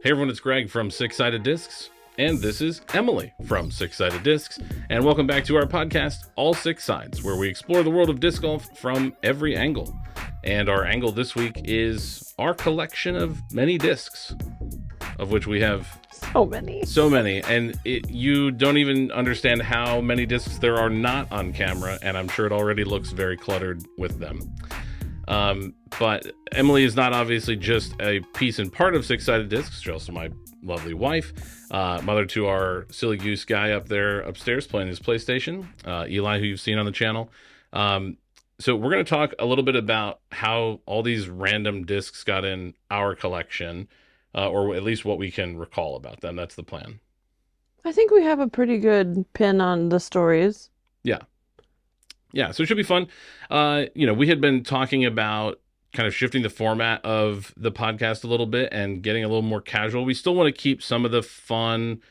Hey everyone, it's Greg from Six Sided Discs, and this is Emily from Six Sided Discs, and welcome back to our podcast, All Six Sides, where we explore the world of disc golf from every angle. And our angle this week is our collection of many discs, of which we have So many, and you don't even understand how many discs there are not on camera, and I'm sure it already looks very cluttered with them. But Emily is not obviously just a piece and part of Six Sided Discs. She's also my lovely wife, mother to our silly goose guy up there upstairs playing his PlayStation, Eli, who you've seen on the channel. So we're going to talk a little bit about how all these random discs got in our collection, or at least what we can recall about them. That's the plan. I think we have a pretty good pin on the stories. Yeah, so it should be fun. We had been talking about kind of shifting the format of the podcast a little bit and getting a little more casual. We still want to keep some of the fun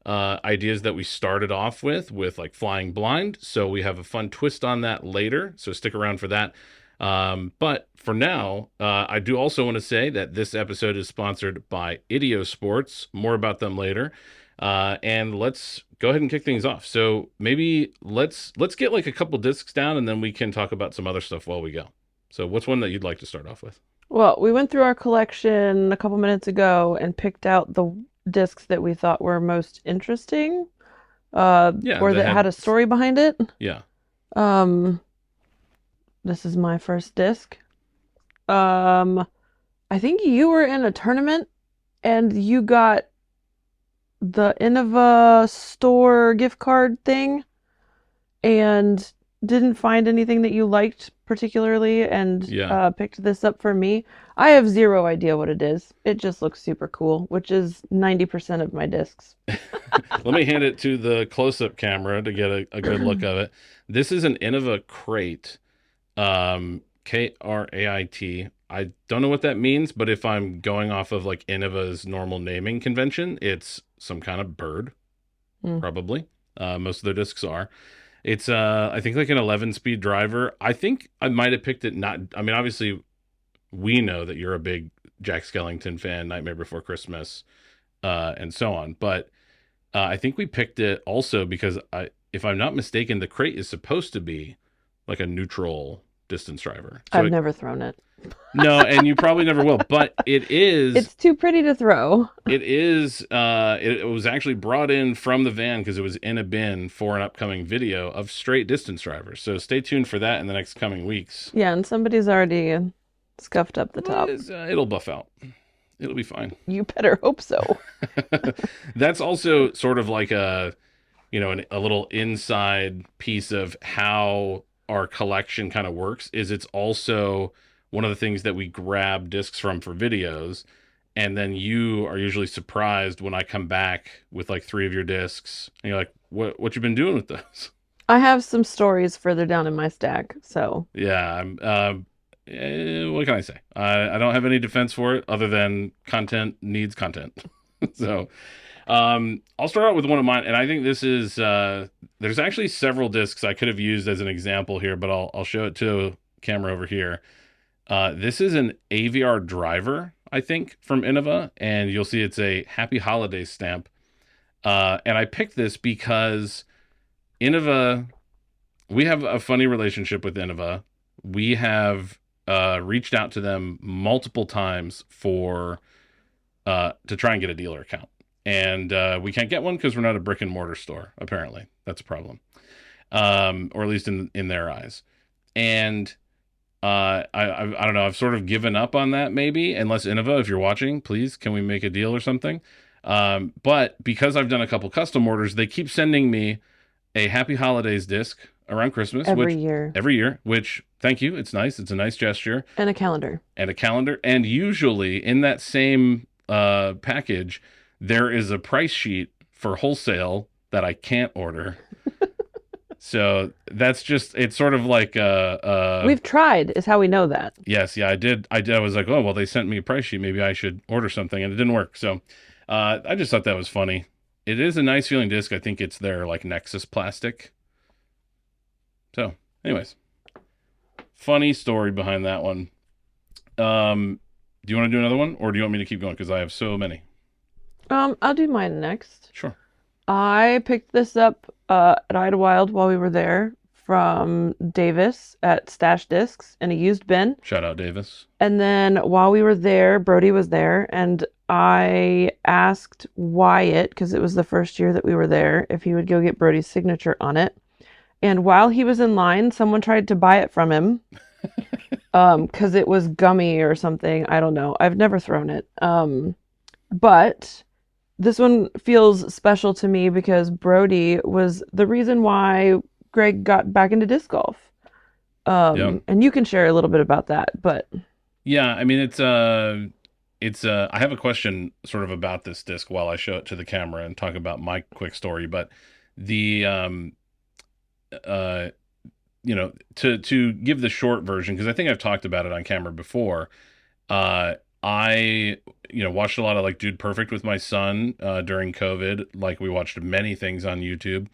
ideas that we started off with like flying blind. So we have a fun twist on that later. So stick around for that. But for now, I do also want to say that this episode is sponsored by Idio Sports. More about them later. And let's go ahead and kick things off. So maybe let's get like a couple discs down, and then we can talk about some other stuff while we go. So what's one that you'd like to start off with? Well, we went through our collection a couple minutes ago and picked out the discs that we thought were most interesting, or that had a story behind it. Yeah. This is my first disc. I think you were in a tournament and you got the Innova store gift card thing and didn't find anything that you liked particularly and picked this up for me. I have zero idea what it is. It just looks super cool, which is 90% of my discs. Let me hand it to the close-up camera to get a good look of it. This is an Innova crate, Krait. I don't know what that means, but if I'm going off of like Innova's normal naming convention, it's some kind of bird, probably. Most of their discs are. It's, I think, like an 11-speed driver. I think I might have picked it obviously, we know that you're a big Jack Skellington fan, Nightmare Before Christmas, and so on. But I think we picked it also because, if I'm not mistaken, the crate is supposed to be like a neutral distance driver. So I've never thrown it. No, and you probably never will, but it is. It's too pretty to throw. It is. It was actually brought in from the van because it was in a bin for an upcoming video of straight distance drivers. So stay tuned for that in the next coming weeks. Yeah, and somebody's already scuffed up the top. It'll buff out. It'll be fine. You better hope so. That's also sort of like a little inside piece of how our collection kind of works. Is it's also one of the things that we grab discs from for videos, and then you are usually surprised when I come back with like 3 of your discs, and you're like, "What you been doing with those?" I have some stories further down in my stack, so Yeah. What can I say? I don't have any defense for it other than content needs content. So, I'll start out with one of mine, and I think this is there's actually several discs I could have used as an example here, but I'll show it to camera over here. This is an AVR driver, I think, from Innova, and you'll see it's a Happy Holidays stamp. And I picked this because Innova, we have a funny relationship with Innova. We have reached out to them multiple times to try and get a dealer account. And we can't get one because we're not a brick and mortar store, apparently. That's a problem. Or at least in their eyes. And I don't know. I've sort of given up on that, maybe. Unless Innova, if you're watching, please, can we make a deal or something? But because I've done a couple custom orders, they keep sending me a Happy Holidays disc around Christmas. Every year. Which, thank you. It's nice. It's a nice gesture. And a calendar. And usually in that same package, there is a price sheet for wholesale that I can't order. So that's just, it's sort of like we've tried is how we know that. Yes, yeah, I did. I was like, oh, well, they sent me a price sheet. Maybe I should order something, and it didn't work. So I just thought that was funny. It is a nice feeling disc. I think it's their like Nexus plastic. So anyways, funny story behind that one. Do you want to do another one, or do you want me to keep going? Because I have so many. I'll do mine next. Sure. I picked this up at Idlewild while we were there from Davis at Stash Discs in a used bin. Shout out Davis. And then while we were there, Brody was there, and I asked Wyatt, because it was the first year that we were there, if he would go get Brody's signature on it. And while he was in line, someone tried to buy it from him, because it was gummy or something. I don't know. I've never thrown it. But this one feels special to me because Brody was the reason why Greg got back into disc golf. Yeah. And you can share a little bit about that, but Yeah, I mean it's I have a question sort of about this disc while I show it to the camera and talk about my quick story, but the uh to give the short version because I think I've talked about it on camera before. I watched a lot of like Dude Perfect with my son during COVID. Like we watched many things on YouTube,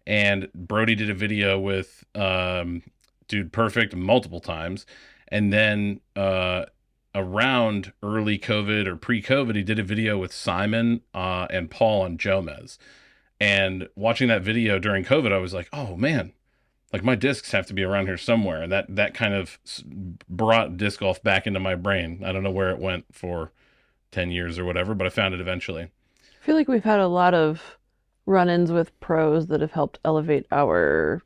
and Brody did a video with Dude Perfect multiple times, and then around early COVID or pre-COVID, he did a video with Simon and Paul on Jomez. And watching that video during COVID, I was like, oh man, like my discs have to be around here somewhere, and that kind of brought disc golf back into my brain. I don't know where it went for 10 years or whatever, but I found it eventually. I feel like we've had a lot of run-ins with pros that have helped elevate our,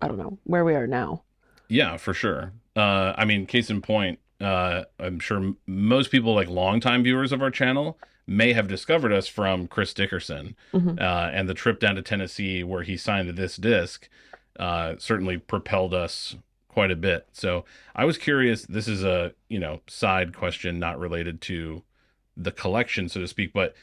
I don't know, where we are now. Yeah, for sure. I mean, case in point, I'm sure most people, like longtime viewers of our channel, may have discovered us from Chris Dickerson Hmm. and the trip down to Tennessee where he signed this disc. Certainly propelled us quite a bit. So I was curious. This is a side question, not related to the collection, so to speak. But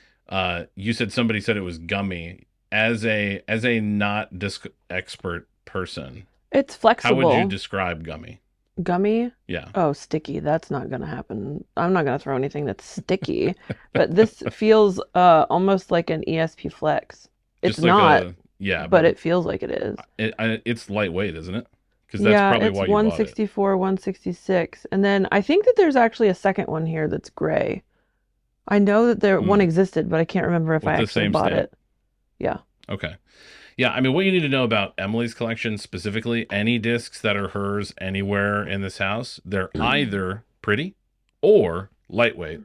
you said somebody said it was gummy. As a not disc expert person, It's how would you flexible. describe gummy? Gummy? Yeah. Oh, sticky. That's not gonna happen. I'm not gonna throw anything that's sticky. But this feels almost like an ESP Flex. It's Just like not, a yeah, but but it feels like it is. it's lightweight, isn't it? Because that's Yeah, probably it's why you bought it. 164, 166. And then I think that there's actually a second one here that's gray. I know that there one Mm. existed, but I can't remember if I With the actually same bought stamp. it. Yeah. Okay. Yeah, I mean, what you need to know about Emily's collection specifically, any discs that are hers anywhere in this house, they're either pretty or lightweight,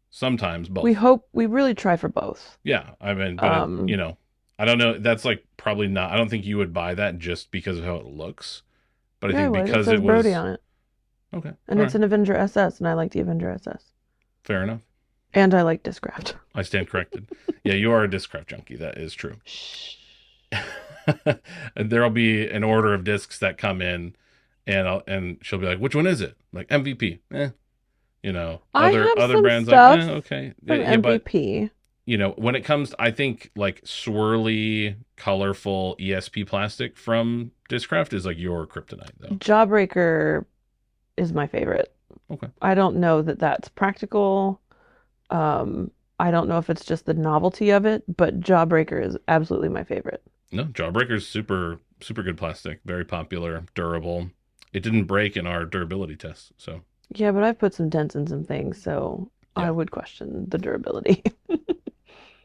sometimes both. We really try for both. Yeah, I mean, but Um, I don't know. That's like probably not, I don't think you would buy that just because of how it looks. But I yeah, I think would. It because says it Brody was, on it. okay, And all it's right, an Avenger SS, and I like the Avenger SS. fair enough. And I like Discraft. I stand corrected. Yeah, you are a Discraft junkie. That is true. Shh. And there'll be an order of discs that come in, and she'll be like, "Which one is it?" Like MVP. I Other have other some brands like, stuff okay, yeah, from yeah, but MVP. when it comes, I think like swirly, colorful ESP plastic from Discraft is like your kryptonite, though. Jawbreaker is my favorite. Okay. I don't know that that's practical. Um, I don't know if it's just the novelty of it, but Jawbreaker is absolutely my favorite. No, Jawbreaker's super super good plastic, very popular, durable. It didn't break in our durability test, so Yeah, but I've put some dents in some things, so I yeah. would question the durability.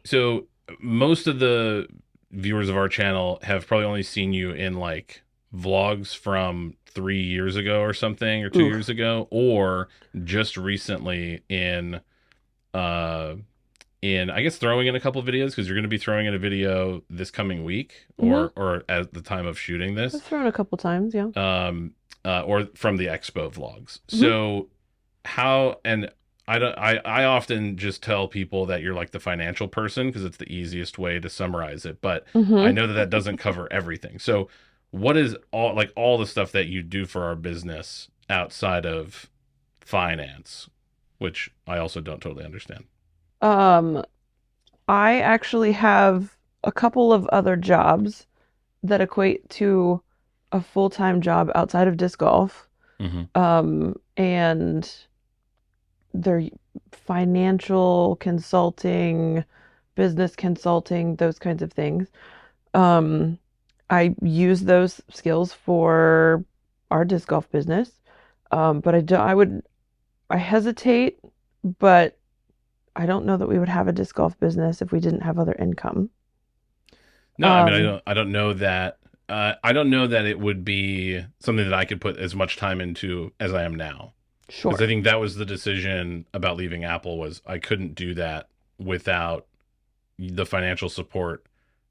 So most of the viewers of our channel have probably only seen you in like vlogs from 3 years ago or something, or two Oof. years ago, or just recently uh in I guess throwing in a couple videos because you're going to be throwing in a video this coming week Hmm. or at the time of shooting I've this, thrown a couple times, yeah. or from the expo vlogs. Hmm. So how and I don't I often just tell people that you're like the financial person because it's the easiest way to summarize it, but I Hmm. know that that doesn't cover everything. So what is all the stuff that you do for our business outside of finance, which I also don't totally understand. Um, I actually have a couple of other jobs that equate to a full-time job outside of disc golf. Hmm. And they're financial consulting, business consulting, those kinds of things. Um, I use those skills for our disc golf business. But I hesitate, but I don't know that we would have a disc golf business if we didn't have other income. No, I mean, Um, I don't know that. I don't know that it would be something that I could put as much time into as I am now. Because I sure. think that was the decision about leaving Apple was I couldn't do that without the financial support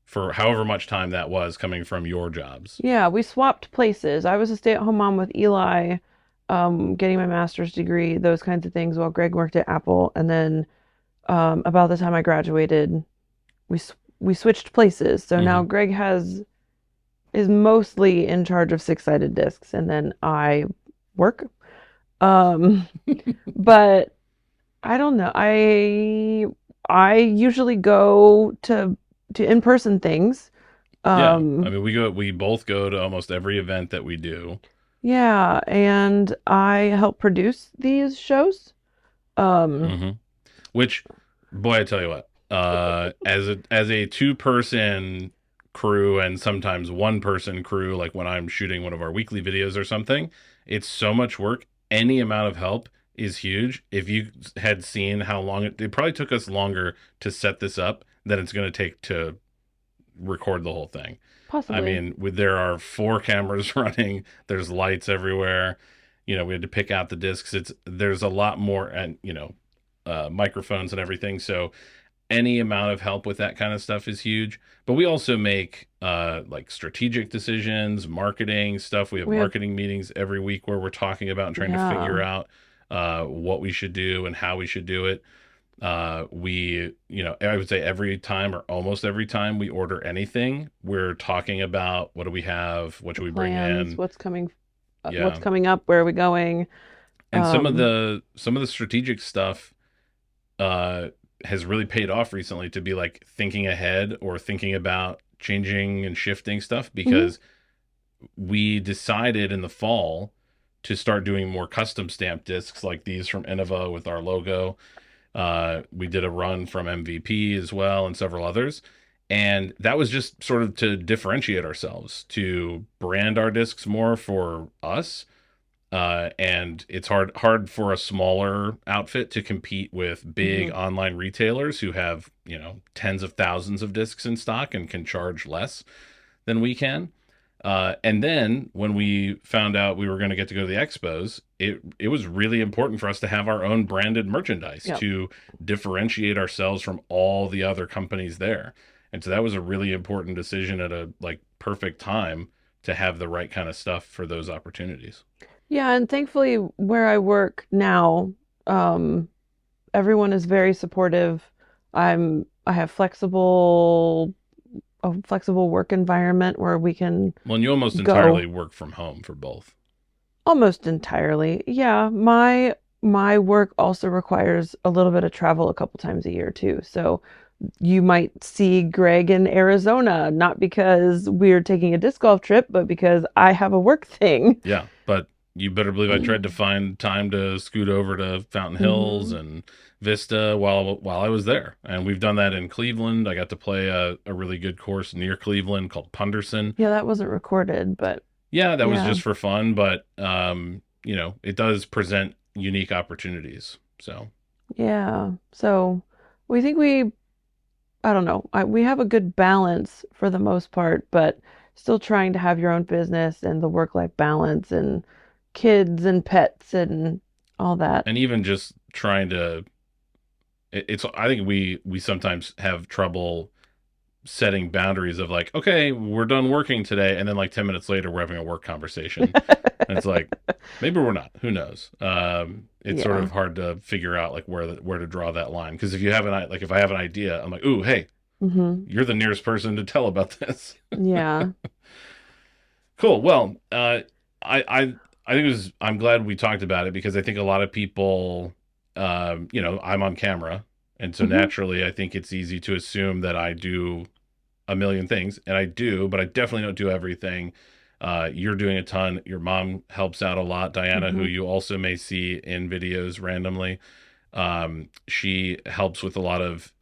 for however much time that was coming from your jobs. Yeah, we swapped places. I was a stay-at-home mom with Eli, getting my master's degree, those kinds of things, while Greg worked at Apple. And then about the time I graduated, we switched places. So now Hmm. Greg has is mostly in charge of six-sided discs, and then I work. Um, but I don't know. I usually go to in-person things. Yeah, I Um, mean, we both go to almost every event that we do. yeah, and I help produce these shows. Um, Hmm. Which, boy, I tell you what, as a two person crew and sometimes one person crew, like when I'm shooting one of our weekly videos or something, it's so much work. Any amount of help is huge. If you had seen how long it probably took us longer to set this up than it's going to take to record the whole thing. I possibly. mean, there are four cameras running. There's lights everywhere. You know, we had to pick out the discs. There's a lot more, and microphones and everything. So any amount of help with that kind of stuff is huge. But we also make like strategic decisions, marketing stuff. We have We have, marketing meetings every week where we're talking about and trying to yeah, figure out what we should do and how we should do it. I would say every time or almost every time we order anything, we're talking about what do we have, what the should we bring plans, in. what's Yeah. coming up, where are we going? And Um, some of the strategic stuff uh has really paid off recently to be like thinking ahead or thinking about changing and shifting stuff mhm, because we decided in the fall to start doing more custom stamp discs like these from Innova with our logo. We did a run from MVP as well and several others. And that was just sort of to differentiate ourselves, to brand our discs more for us. And it's hard for a smaller outfit to compete with big mhm. online retailers who have, tens of thousands of discs in stock and can charge less than we can. And then when we found out we were going to get to go to the expos, it was really important for us to have our own branded merchandise Yep. to differentiate ourselves from all the other companies there. And so that was a really important decision at a like perfect time to have the right kind of stuff for those opportunities. Yeah, and thankfully where I work now, um, everyone is very supportive. I have a flexible work environment where we can Well, and you almost go entirely work from home for both. almost entirely. Yeah, my work also requires a little bit of travel a couple times a year too. So you might see Greg in Arizona, not because we're taking a disc golf trip, but because I have a work thing. Yeah, but you better believe I tried to find time to scoot over to Fountain Hills Hmm. and Vista while I was there. And we've done that in Cleveland. I got to play a really good course near Cleveland called Punderson. Yeah, that wasn't recorded, but Yeah, that was yeah. just for fun, but it does present unique opportunities. So, Yeah. So we think I don't know, we have a good balance for the most part, but still trying to have your own business and the work-life balance and kids and pets and all that. and even just trying to it's I think we sometimes have trouble setting boundaries of like, okay, we're done working today, and then like 10 minutes later, we're having a work conversation, and it's like maybe we're not. Who knows? It's sort Yeah. of hard to figure out like where to draw that line because if you have like if I have an idea, I'm like, ooh, hey, Hmm. you're the nearest person to tell about this. Yeah. Cool. Well, I think I'm glad we talked about it because I think a lot of people, I'm on camera, and so Hmm. naturally, I think it's easy to assume that I do a million things, and I do, but I definitely don't do everything. You're doing a ton. Your mom helps out a lot, Diana, who Hmm. you also may see in videos randomly. She helps with a lot of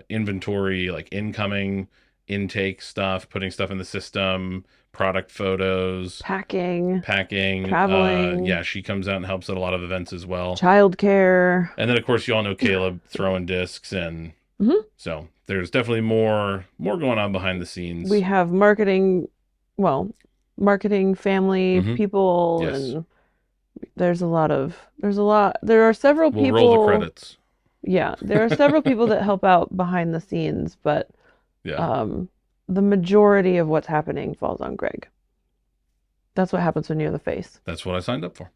inventory, like incoming intake stuff, putting stuff in the system, product photos, Packing, packing. traveling, Yeah, she comes out and helps at a lot of events as well. childcare. And then of course you all know Caleb throwing discs, and Hmm. so there's definitely more going on behind the We scenes. have marketing, well, marketing, family Hmm. people, Yes. and there are several We'll roll the people. credits. Yeah, there are several people that help out behind the scenes, but Yeah. um, the majority of what's happening falls on Greg. That's what happens when you're the face. That's what I signed up for.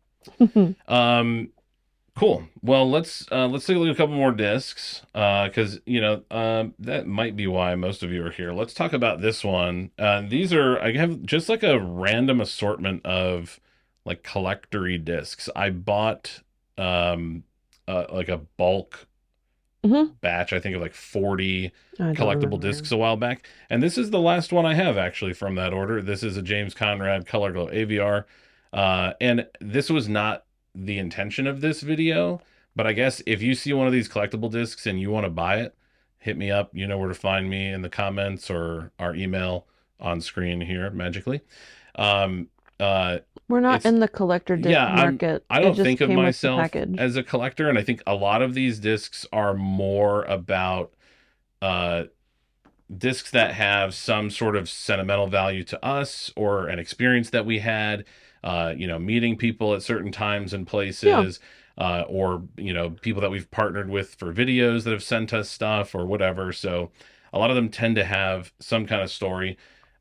Um, cool. Well, let's take a look at a couple more discs, because that might be why most of you are here. Let's talk about this one. These are I have just like a random assortment of like collectory discs. I bought like a bulk Hmm. batch, I think of like 40 I don't collectible remember. discs a while back. And this is the last one I have actually from that order. This is a James Conrad Color Glow AVR. And this was not the intention of this video, but I guess if you see one of these collectible discs and you want to buy it, hit me up. You know where to find me in the comments or our email on screen here magically. Um, We're not it's in the collector yeah, disc market. I It don't just think of came with the myself package. as a collector, and I think a lot of these discs are more about uh discs that have some sort of sentimental value to us or an experience that we had, meeting people at certain times and Yeah, places, or people that we've partnered with for videos that have sent us stuff or whatever. So a lot of them tend to have some kind of story.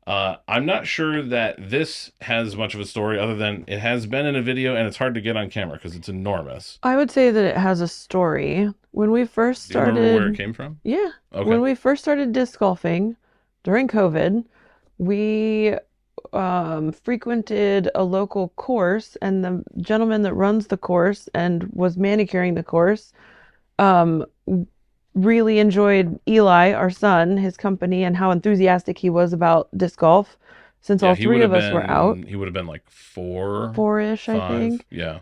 I'm not sure that this has much of a story other than it has been in a video and it's hard to get on camera because it's enormous. I would say that it has a story. When we first Do you remember where it started, came from? yeah, Okay. when we first started disc golfing during COVID, we frequented a local course, and the gentleman that runs the course and was manicuring the course um, really enjoyed Eli, our son, his company, and how enthusiastic he was about disc golf since Yeah, all three of us were out, he would have been like four, four-ish, I five. think. Yeah.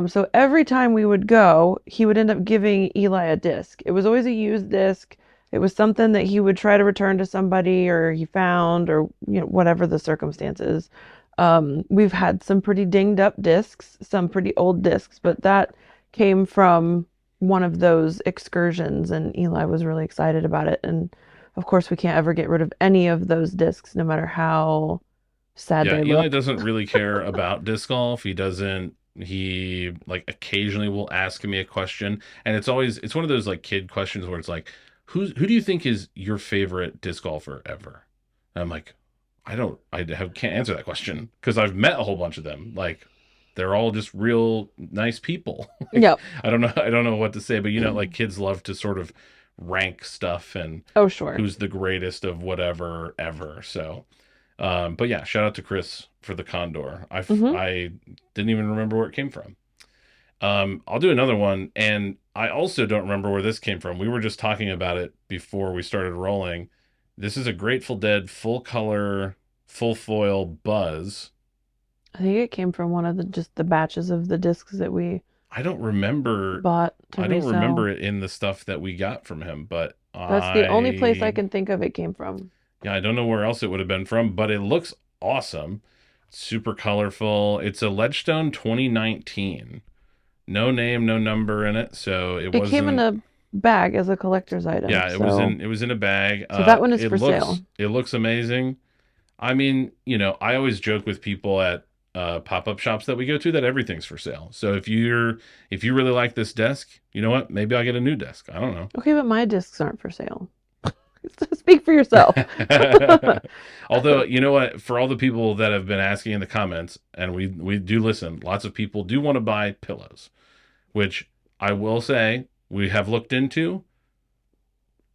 So every time we would go, he would end up giving Eli a disc. It was always a used disc. It was something that he would try to return to somebody or he found or whatever the circumstances. We've had some pretty dinged up discs, some pretty old discs, but that came from one of those excursions and Eli was really excited about it. And of course, we can't ever get rid of any of those discs, no matter how sad Yeah, they Eli look. doesn't really care about disc golf. He like occasionally will ask me a question, and it's one of those like kid questions where it's like, who do you think is your favorite disc golfer ever? And I'm like, can't answer that question because I've met a whole bunch of them. Like they're all just real nice people. Like Yep. I don't know what to say, but like kids love to sort of rank stuff and Oh, sure. who's the greatest of whatever ever. So but yeah, shout out to Chris for the Condor. Hmm. I didn't even remember where it came from. I'll do another one, and I also don't remember where this came from. We were just talking about it before we started rolling. This is a Grateful Dead full color, full foil Buzz. I think it came from one of the batches of the discs that we I don't remember. bought to I don't remember resell. it in the stuff that we got from him, but That's the only place I can think of it came from. yeah, I don't know where else it would have been from, but it looks awesome. Super colorful. It's a Ledgestone 2019. No name, no number in it, so it It came in wasn't. a bag as a collector's item, Yeah, so it was in a bag. that one is for sale. It looks amazing. I mean, I always joke with people at pop-up shops that we go to that everything's for sale. So if you really like this desk, you know what? Maybe I'll get a new desk. I don't Okay, but my discs aren't for sale. Speak for yourself. know. Although, you know what? For all the people that have been asking in the comments, and we do listen, lots of people do want to buy pillows, which I will say we have looked into.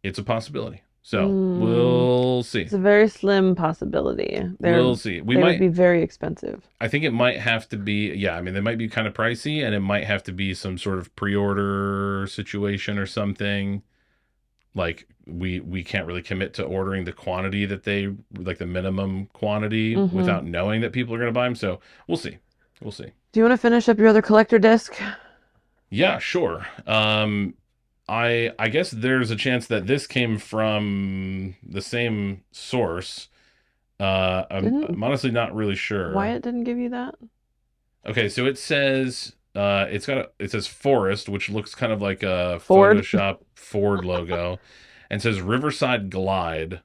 It's a possibility. So Mm, we'll see. it's a very slim possibility. We'll see. They would be very expensive. I think it might have to be, yeah, I mean, they might be kind of pricey and it might have to be some sort of pre-order situation or something. Like we can't really commit to ordering the quantity that they like the minimum quantity Hmm. without knowing that people are going to buy them. So we'll see. We'll see. Do you want to finish up your other collector disc? Yeah, sure. I guess there's a chance that this came from the same source. I'm Didn't honestly not really sure. Wyatt didn't give you that? Okay, so it says it says Forest, which looks kind of like a Ford. Photoshop Ford logo, and says Riverside Glide.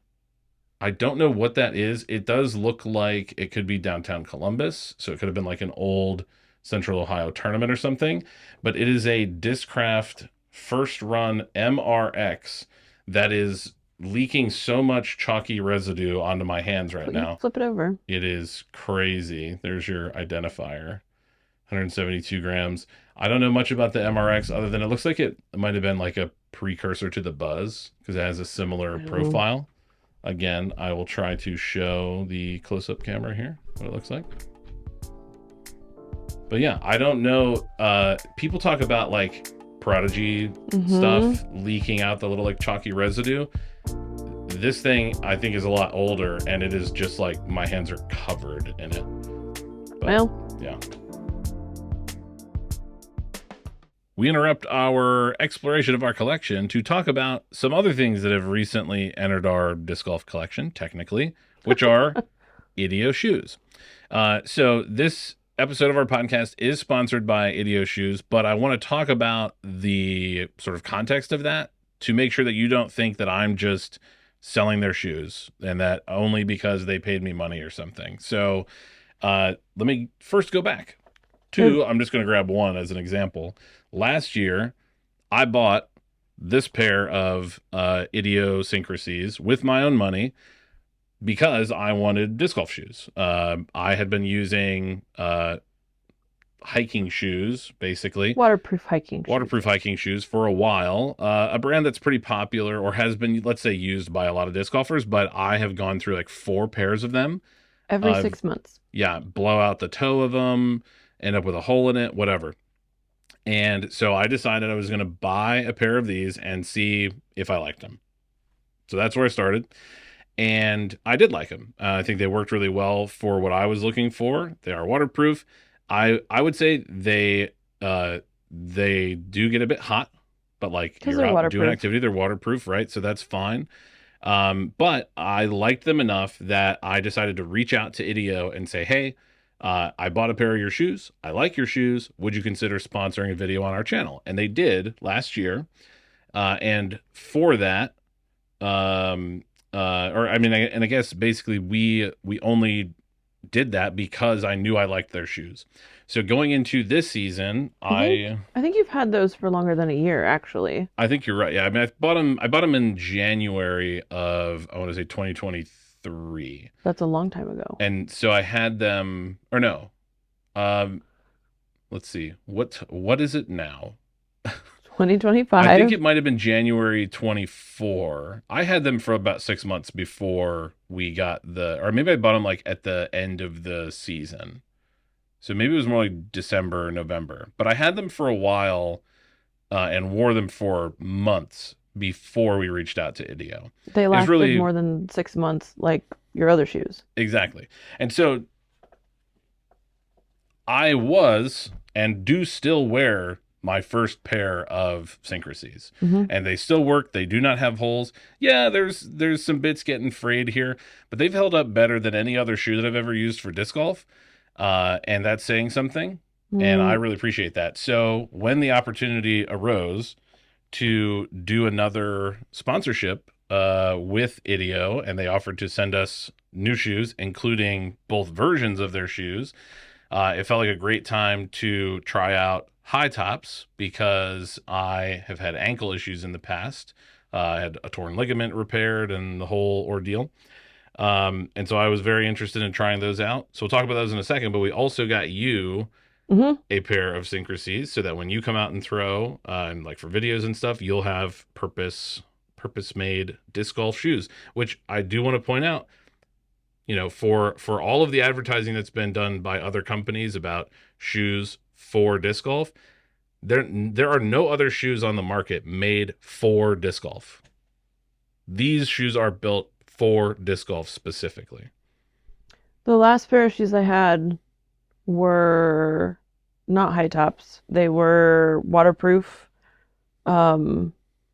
I don't know what that is. It does look like it could be downtown Columbus, so it could have been like an old Central Ohio tournament or something. But it is a Discraft first run MRX that is leaking so much chalky residue onto my hands right You now. flip it over. It is crazy. There's your identifier. 172 grams. I don't know much about the MRX other than it looks like it might have been like a precursor to the Buzz because it has a similar Oh. profile. Again, I will try to show the close-up camera here what it looks like. But yeah, I don't know. People talk about like Prodigy stuff leaking out the little like chalky residue. This thing I think is a lot older, and it is just like my hands are covered in it. But, Well, yeah. We interrupt our exploration of our collection to talk about some other things that have recently entered our disc golf collection, technically, which are Idio shoes. So this episode of our podcast is sponsored by Idio shoes, but I want to talk about the sort of context of that to make sure that you don't think that I'm just selling their shoes and that only because they paid me money or something. So let me first go back. Two, I'm just going to grab one as an example. Last year, I bought this pair of idiosyncrasies with my own money because I wanted disc golf shoes. I had been using hiking shoes, basically. waterproof hiking shoes. Waterproof hiking shoes for a while. A brand that's pretty popular or has been, let's say, used by a lot of disc golfers, but I have gone through like 4 pairs of them. Every 6 months. Yeah, blow out the toe of them, end up with a hole in it, whatever. And so I decided I was going to buy a pair of these and see if I liked them. So that's where I started. And I did like them. I think they worked really well for what I was looking for. They are waterproof. I would say they do get a bit hot, but like 'Cause you're they're out doing waterproof. activity, they're waterproof, right? So that's fine. But I liked them enough that I decided to reach out to Idio and say, hey, I bought a pair of your shoes. I like your shoes. Would you consider sponsoring a video on our channel? And they did last year. And for that, or I mean, and I guess basically we only did that because I knew I liked their shoes. So going into this season, I think you've had those for longer than a year, actually. I think you're right. Yeah, I mean, I bought them in January of I want to say 2023. That's a long time ago. And so I had them, or no, um, let's see, what is it now? I 2025. think it might have been January 24. I had them for about 6 months before we got or maybe I bought them like at the end of the season. So maybe it was more like December or November. But I had them for a while and wore them for months before we reached out to Idio. They lasted really more than 6 months, like your other shoes. Exactly. And so I was and do still wear my first pair of syncrasies, and they still work. They do not have holes. Yeah, there's some bits getting frayed here, but they've held up better than any other shoe that I've ever used for disc golf, and that's saying something. And I really appreciate that. So when the opportunity arose to do another sponsorship with Idio, and they offered to send us new shoes, including both versions of their shoes, it felt like a great time to try out high tops because I have had ankle issues in the past. I had a torn ligament repaired and the whole ordeal. And so I was very interested in trying those out. So we'll talk about those in a second, but we also got you a pair of syncrasies so that when you come out and throw, and like for videos and stuff, you'll have purpose made disc golf shoes, which I do want to point out, you know, for all of the advertising that's been done by other companies about shoes for disc golf, there are no other shoes on the market made for disc golf. These shoes are built for disc golf specifically. The last pair of shoes I had were not high tops. They were waterproof.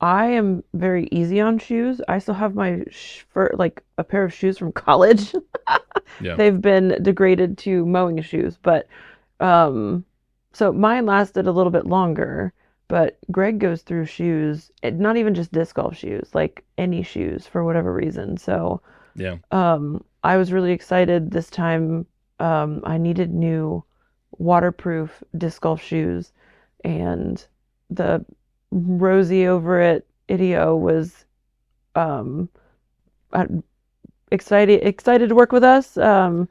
I am very easy on shoes. I still have my for like a pair of shoes from college. Yeah. They've been degraded to mowing shoes, but um so mine lasted a little bit longer, but Greg goes through shoes, not even just disc golf shoes, like any shoes for whatever reason. So Yeah. I was really excited this time. I needed new waterproof disc golf shoes, and the Rosie over at Idio was um, uh, excited to work with us. And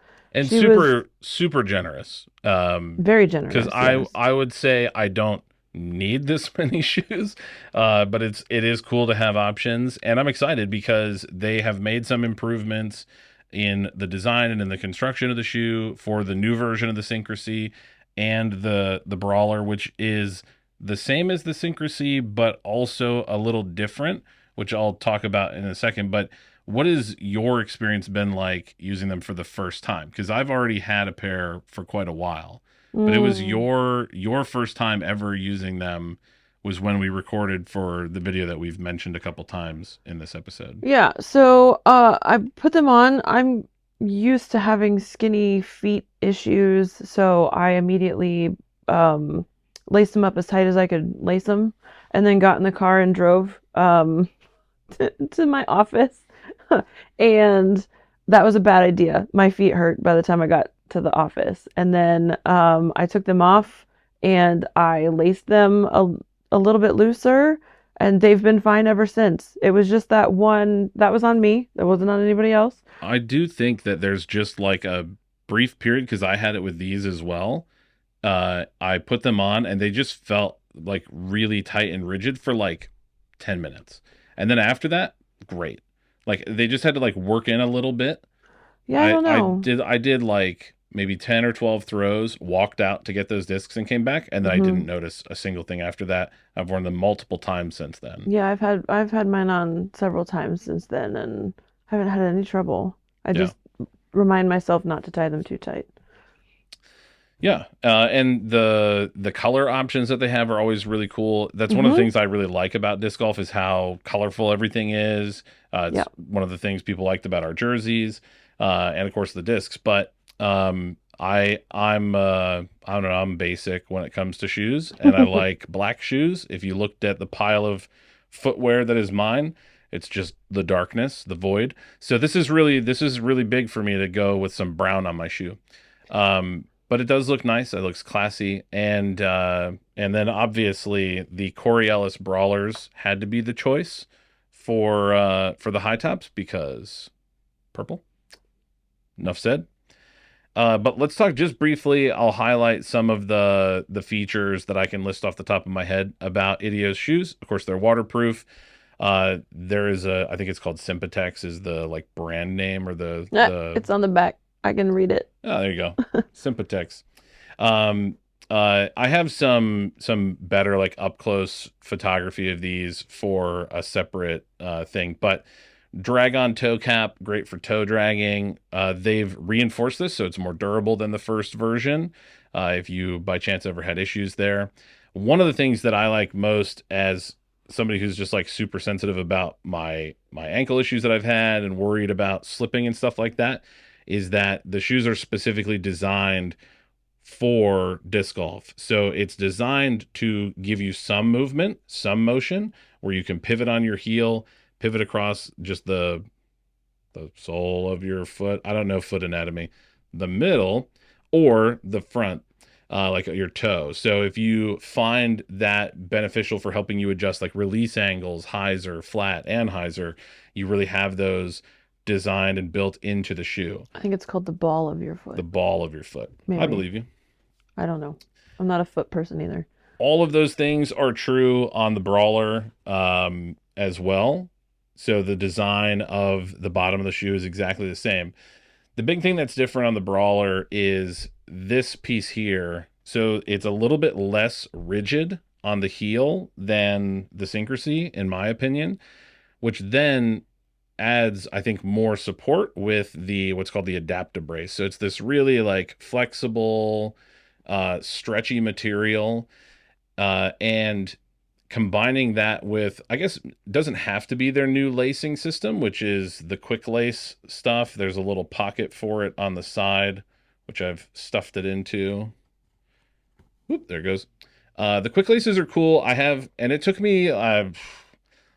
She was super generous. very Because generous. I Yes. I would say I don't need this many shoes, but it is cool to have options, and I'm excited because they have made some improvements in the design and in the construction of the shoe for the new version of the Syncrasy and the Brawler, which is the same as the Syncrasy but also a little different, which I'll talk about in a second. But what has your experience been like using them for the first time? Because I've already had a pair for quite a while, but it was Mm, your first time ever using them was when we recorded for the video that we've mentioned a couple times in this episode. yeah. So I put them on. I'm used to having skinny feet issues, so I immediately um, laced them up as tight as I could lace them, and then got in the car and drove. To my office. And that was a bad idea. My feet hurt by the time I got to the office. And then I took them off and I laced them a little bit looser, and they've been fine ever since. It was just that one that was on me, that wasn't on anybody else. I do think that there's just like a brief period because I had it with these as well. I put them on and they just felt like really tight and rigid for like 10 minutes. And then after that, great. Like they just had to like work in a little bit. Yeah, I don't know. I did like maybe 10 or 12 throws, walked out to get those discs and came back, and then I Hmm. didn't notice a single thing after that. I've worn them multiple times since then. Yeah, I've had mine on several times since then and haven't had any trouble. I Yeah. just remind myself not to tie them too tight. Yeah, and the color options that they have are always really cool. That's one of the Hmm. things I really like about disc golf is how colorful everything is. Yeah. It's one of the things people liked about our jerseys, and of course the discs. But I don't know, I'm basic when it comes to shoes, and I like black shoes. If you looked at the pile of footwear that is mine, it's just the darkness, the void. So this is really big for me to go with some brown on my shoe. But it does look nice. It looks classy, and then obviously the Coriolis Brawlers had to be the choice for the high tops because purple. Enough said. But let's talk just briefly. I'll highlight some of the features that I can list off the top of my head about Idio's shoes. Of course, they're waterproof. There is a I think it's called Sympatex is the like brand name or the It's on the back. I can read it. oh, there you go. Sympatex. Um, I have some better like up close photography of these for a separate thing, but drag-on toe cap, great for toe dragging. They've reinforced this so it's more durable than the first version. If you by chance ever had issues there, one of the things that I like most as somebody who's just like super sensitive about my ankle issues that I've had and worried about slipping and stuff like that is that the shoes are specifically designed for disc golf. So it's designed to give you some movement, some motion where you can pivot on your heel, pivot across just the sole of your foot. I don't know foot anatomy, the middle or the front, like your toe. So if you find that beneficial for helping you adjust like release angles, hyzer, flat, and hyzer, you really have those designed and built into the shoe, I think it's called the ball of your the foot. ball of your foot. I Maybe. believe you. I don't know. I'm not a foot person either. All of those things are true on the brawler as well. So the design of the bottom of the shoe is exactly the same. The big thing that's different on the brawler is this piece here. So it's a little bit less rigid on the heel than the Syncrasy, in my opinion, which then adds, I think, more support with the what's called the adaptive brace. So it's this really like flexible, stretchy material and combining that with, I guess, doesn't have to be their new lacing system, which is the quick lace stuff. There's a little pocket for it on the side, which I've stuffed it into. Whoop, there it goes. The quick laces are cool. And it took me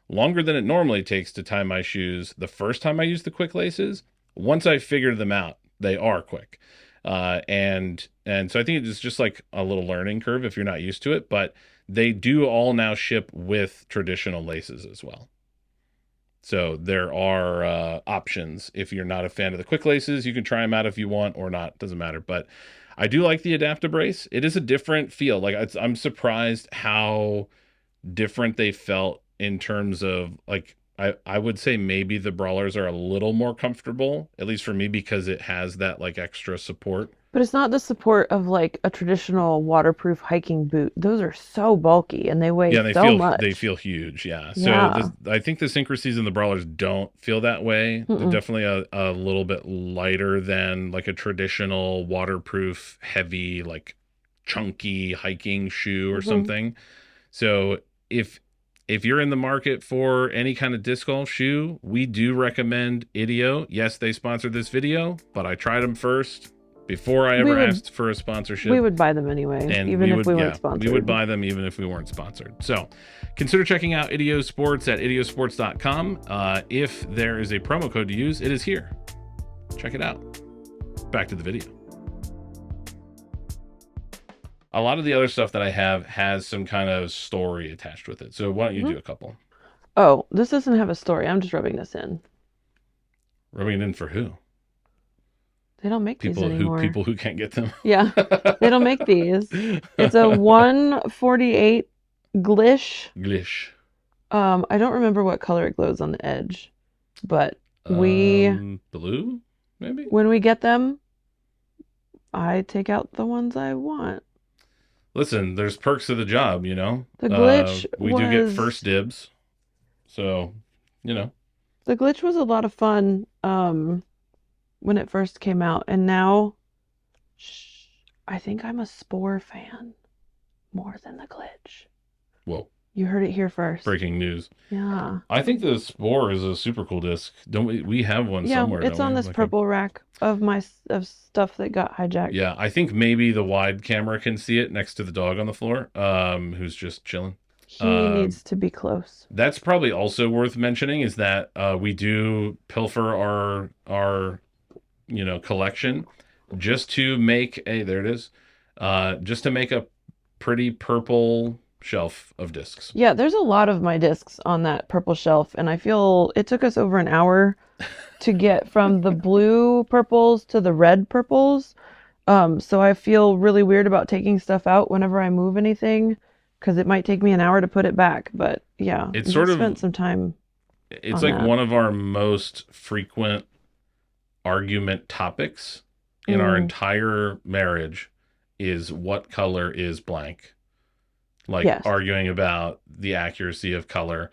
longer than it normally takes to tie my shoes the first time I used the quick laces. Once I figured them out, they are quick. And so I think it's just like a little learning curve if you're not used to it, but they do all now ship with traditional laces as well. So there are options. If you're not a fan of the quick laces, you can try them out if you want or not. Doesn't matter. But I do like the Adaptabrace. It is a different feel. Like I'm surprised how different they felt in terms of like I would say maybe the Brawlers are a little more comfortable, at least for me, because it has that like extra support. But it's not the support of like a traditional waterproof hiking boot. Those are so bulky and they weigh Yeah, so they much. feel huge. Yeah. So Yeah. I think the Syncrasies and the Brawlers don't feel that way. They're Mm-mm. definitely a little bit lighter than like a traditional waterproof, heavy, like chunky hiking shoe or Mm-hmm. something. So if if you're in the market for any kind of disc golf shoe, we do recommend Idio. Yes, they sponsored this video, but I tried them first before I We ever would asked for a we sponsorship. would buy them anyway, And even we if would, we weren't yeah, we would sponsored. buy them even if we weren't sponsored. So consider checking out Idio Sports at idiosports.com. If there is a promo code to use, it is here. Check it out. Back to the video. A lot of the other stuff that I have has some kind of story attached with it. So why don't you Mhm. do a couple? Oh, this doesn't have a story. I'm just rubbing this in. Rubbing it in for who? They don't make these anymore. People who can't get them. Yeah, they don't make these. It's a 148 Glish. Glish. I don't remember what color it glows on the edge, but we Blue, maybe. when we get them, I take out the ones I want. Listen, there's perks to the job, you know. The glitch We do get was first dibs, so you know. the glitch was a lot of fun when it first came out, and now I think I'm a Spore fan more than the glitch. Whoa! You heard it here first. Breaking news. Yeah. I think the Spore is a super cool disc. Don't we? We have one Yeah, somewhere. it's don't on we? this Like purple rack of stuff that got hijacked. yeah, I think maybe the wide camera can see it next to the dog on the floor, who's just chilling. He needs to be close. That's probably also worth mentioning is that we do pilfer our collection just to make there it is, just to make a pretty purple shelf of discs. Yeah, there's a lot of my discs on that purple shelf, and I feel it took us over an hour to get from the blue purples to the red purples. So I feel really weird about taking stuff out whenever I move anything, because it might take me an hour to put it back. But yeah, It's we sort of spent some time it's on like that. one of our most frequent argument topics in our Mm, entire marriage is what color is blank. Like yes. arguing about the accuracy of color.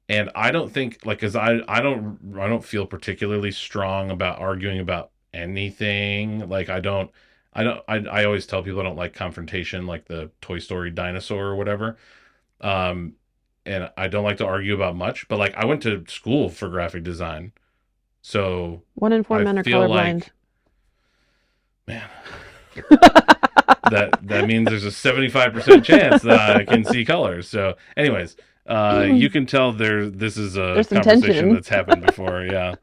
And I don't think like cuz I don't feel particularly strong about arguing about anything. Like I always tell people I don't like confrontation like the Toy Story dinosaur or whatever. Um and I don't like to argue about much, but like I went to school for graphic design. So 1 in 4 I men are feel colorblind. like man, that means there's a 75% chance that I can see colors. So, anyways, you can tell this is a There's some conversation tension. that's happened before. Yeah.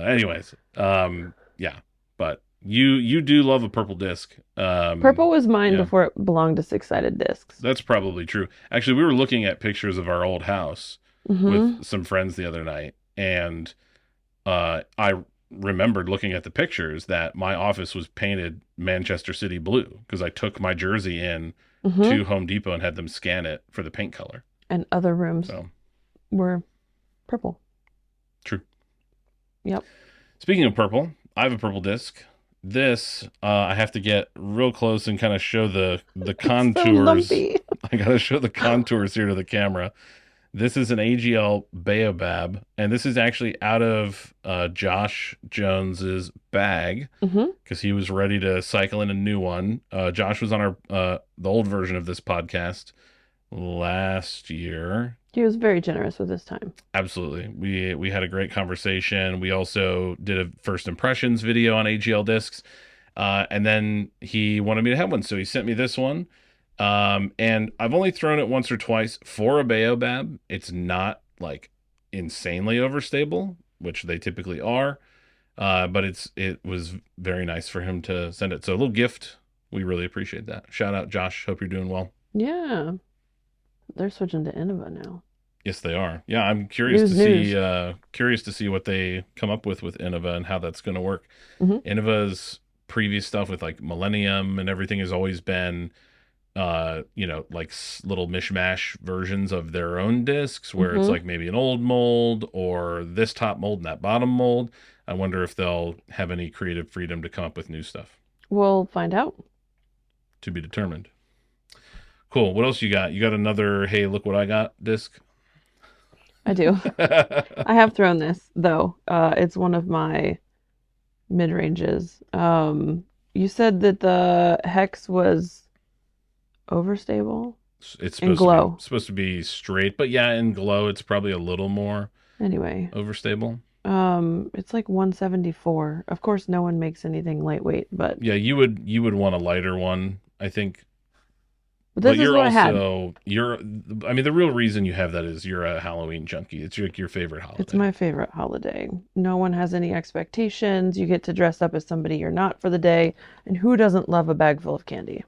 Anyways, yeah, but you do love a purple disc. Purple was mine yeah. before it belonged to Six-Sided Discs. That's probably true. Actually, we were looking at pictures of our old house Mm-hmm. with some friends the other night, and I remembered looking at the pictures that my office was painted Manchester City blue because I took my jersey in Mm-hmm. to Home Depot and had them scan it for the paint color. And other rooms So were purple. true. Yep. Speaking of purple, I have a purple disc. This I have to get real close and kind of show the So contours. lumpy. I gotta show the contours here to the camera. This is an AGL Baobab, and this is actually out of Josh Jones's bag Mm-hmm. because he was ready to cycle in a new one. Josh was on our the old version of this podcast last year. He was very generous with his time. Absolutely. We had a great conversation. We also did a first impressions video on AGL discs. And then he wanted me to have one, so he sent me this one. And I've only thrown it once or twice for a Baobab. It's not like insanely overstable, which they typically are. But it was very nice for him to send it. So a little gift. We really appreciate that. Shout out, Josh. Hope you're doing well. Yeah, they're switching to Innova now. Yes, they are. Yeah, I'm News, news. curious to see what they come up with Innova and how that's going to work. Hmm. Innova's previous stuff with like Millennium and everything has always been like little mishmash versions of their own discs where it's Hmm. like maybe an old mold or this top mold and that bottom mold. I wonder if they'll have any creative freedom to come up with new stuff. We'll find out. To be determined. Cool. What else you got? You got another hey, look what I got disc? I do. I have thrown this though. It's one of my mid ranges. You said that the hex was overstable It's and glow. supposed to be straight, but yeah, in glow it's probably a little more Anyway, overstable. it's like 174. Of course, no one makes anything lightweight, but Yeah, you would want a lighter one, I think. But this is what I had. you're I mean the real reason you have that is you're a Halloween junkie. It's your favorite It's holiday. my favorite holiday. No one has any expectations. You get to dress up as somebody you're not for the day, and who doesn't love a bag full of candy?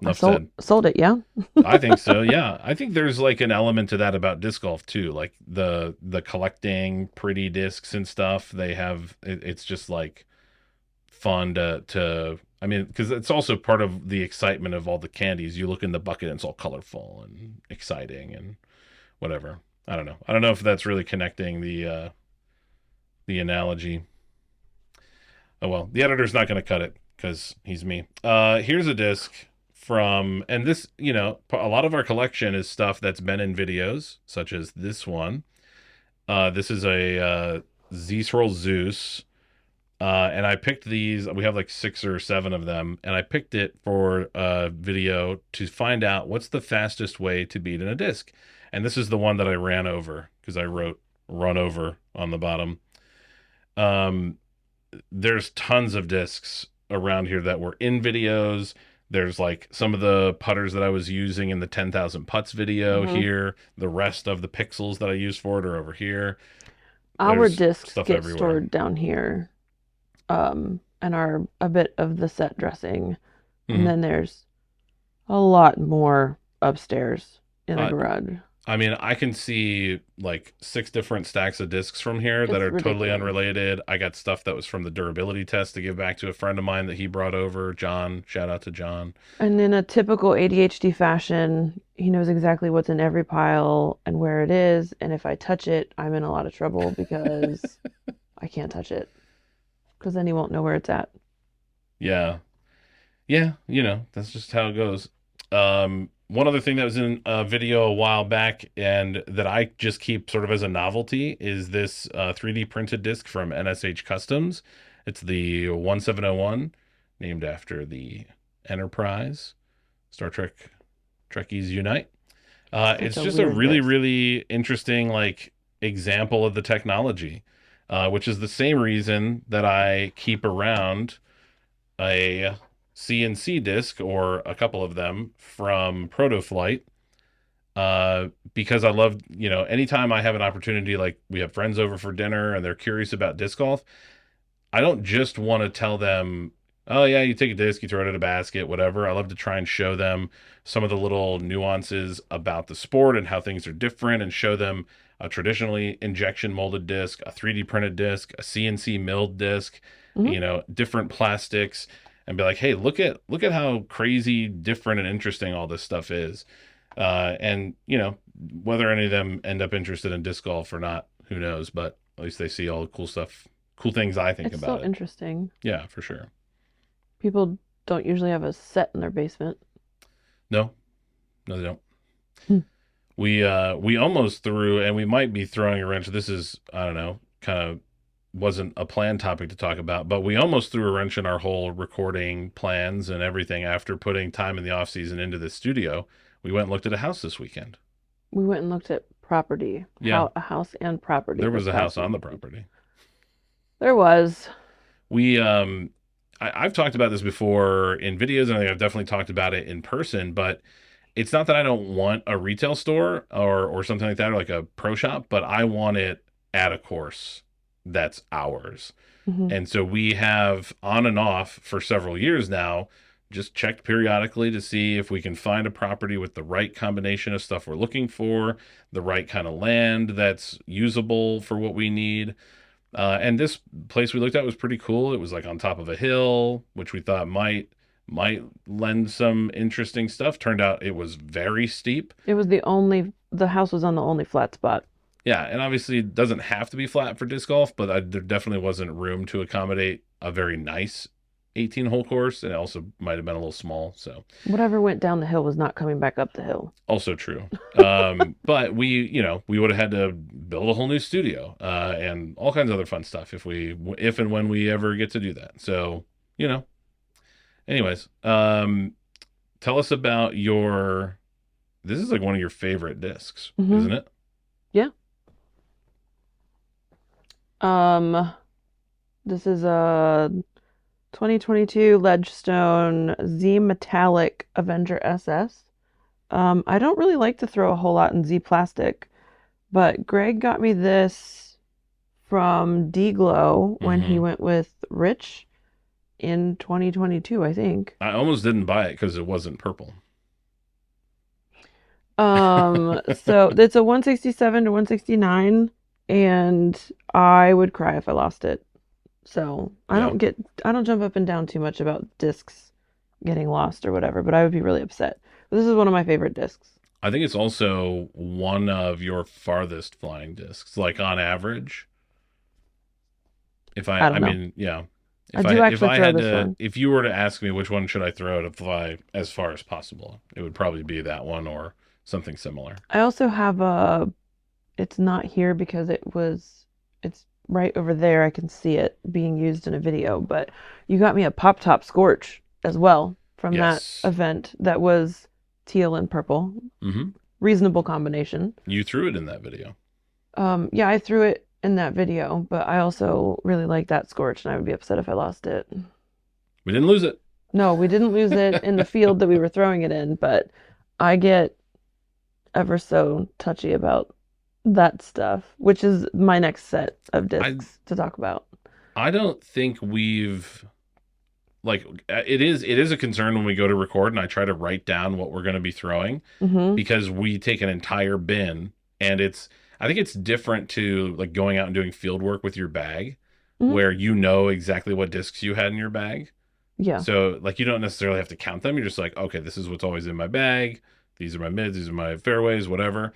I Enough said. sold it, yeah. I think so. Yeah. I think there's like an element to that about disc golf too. Like the collecting pretty discs and stuff. It's just like fun to I mean, because it's also part of the excitement of all the candies. You look in the bucket and it's all colorful and exciting and whatever. I don't know. I don't know if that's really connecting the analogy. Oh well, the editor's not going to cut it because he's me. Here's a disc from, and this, a lot of our collection is stuff that's been in videos, such as this one. This is a Z-Swirl Zeus. And I picked these. We have like 6 or 7 of them, and I picked it for a video to find out what's the fastest way to beat in a disc. And this is the one that I ran over because I wrote "run over" on the bottom. Um, there's tons of discs around here that were in videos. There's like some of the putters that I was using in the 10,000 putts video Hmm. here. The rest of the pixels that I used for it are over here. Our There's discs stuff get everywhere. stored down here, and are a bit of the set dressing. And Mhm. then there's a lot more upstairs in a Uh, garage. I mean, I can see like 6 different stacks of discs from here that It's are totally ridiculous. unrelated. I got stuff that was from the durability test to give back to a friend of mine that he brought over, John. Shout out to John. And in a typical ADHD fashion, he knows exactly what's in every pile and where it is. And if I touch it, I'm in a lot of trouble because I can't touch it because then he won't know where it's at. Yeah. Yeah, that's just how it goes. One other thing that was in a video a while back and that I just keep sort of as a novelty is this 3D printed disc from NSH Customs. It's the 1701, named after the Enterprise, Star Trek, Trekkies Unite. It's It's a just a weird really, disc. really interesting like example of the technology, which is the same reason that I keep around a CNC disc or a couple of them from Protoflight, because I love, anytime I have an opportunity, like we have friends over for dinner and they're curious about disc golf, I don't just want to tell them, oh yeah, you take a disc, you throw it in a basket, whatever. I love to try and show them some of the little nuances about the sport and how things are different and show them a traditionally injection molded disc, a 3D printed disc, a CNC milled disc, Hmm. different plastics and be like, hey, look at how crazy different and interesting all this stuff is. And whether any of them end up interested in disc golf or not, who knows, but at least they see all the cool stuff, cool things I think It's so about it. interesting. Yeah, for sure. People don't usually have a set in their basement. No, no, they don't. Hmm. We almost threw, and we might be throwing a wrench. This is, I don't know, kind of wasn't a planned topic to talk about, but we almost threw a wrench in our whole recording plans and everything after putting time in the off season into the studio. We went and looked at a house this weekend. We went and looked at property, Yeah, how a house and property there this was a house past on the weekend. property. There was. We I've talked about this before in videos, and I think I've definitely talked about it in person, but it's not that I don't want a retail store or something like that, or like a pro shop, but I want it at a course that's ours. Hmm. And so we have on and off for several years now just checked periodically to see if we can find a property with the right combination of stuff we're looking for, the right kind of land that's usable for what we need. And this place we looked at was pretty cool. It was like on top of a hill, which we thought might lend some interesting stuff. Turned out it was very steep. It was the house was on the only flat spot. Yeah, and obviously it doesn't have to be flat for disc golf, but there definitely wasn't room to accommodate a very nice 18-hole course, and it also might have been a little small. So Whatever went down the hill was not coming back up the hill. also true. But we would have had to build a whole new studio and all kinds of other fun stuff if and when we ever get to do that. So you know, anyways, tell us about your. This is like one of your favorite discs, Hmm. isn't it? Yeah. Um, this is a 2022 Ledgestone Z Metallic Avenger SS. I don't really like to throw a whole lot in Z plastic, but Greg got me this from D-Glow when he Mm-hmm. went with Rich in 2022, I think. I almost didn't buy it because it wasn't purple. So it's a 167 to 169, and I would cry if I lost it. So Yeah. I don't jump up and down too much about discs getting lost or whatever, but I would be really upset. But this is one of my favorite discs. I think it's also one of your farthest flying discs. Like on average, I I don't know. mean, yeah. I do If actually I throw had this to, one. if you were to ask me which one should I throw to fly as far as possible, it would probably be that one or something similar. I also have a, it's not here because it's right over there. I can see it being used in a video, but you got me a Pop Top Scorch as well from that Yes. event that was teal and purple. Mm-hmm. Reasonable combination. You threw it in that video. Yeah, I threw it in that video, but I also really like that Scorch, and I would be upset if I lost it. We didn't lose it. No, we didn't lose it in the field that we were throwing it in, but I get ever so touchy about that stuff, which is my next set of I discs to talk about. I don't think we've like it is a concern when we go to record and I try to write down what we're going to be throwing Mm-hmm. because we take an entire bin and it's I think it's different to like going out and doing field work with your bag Hmm. where you know exactly what discs you had in your bag. Yeah. So like you don't necessarily have to count them. You're just like, okay, this is what's always in my bag. These are my mids, these are my fairways, whatever.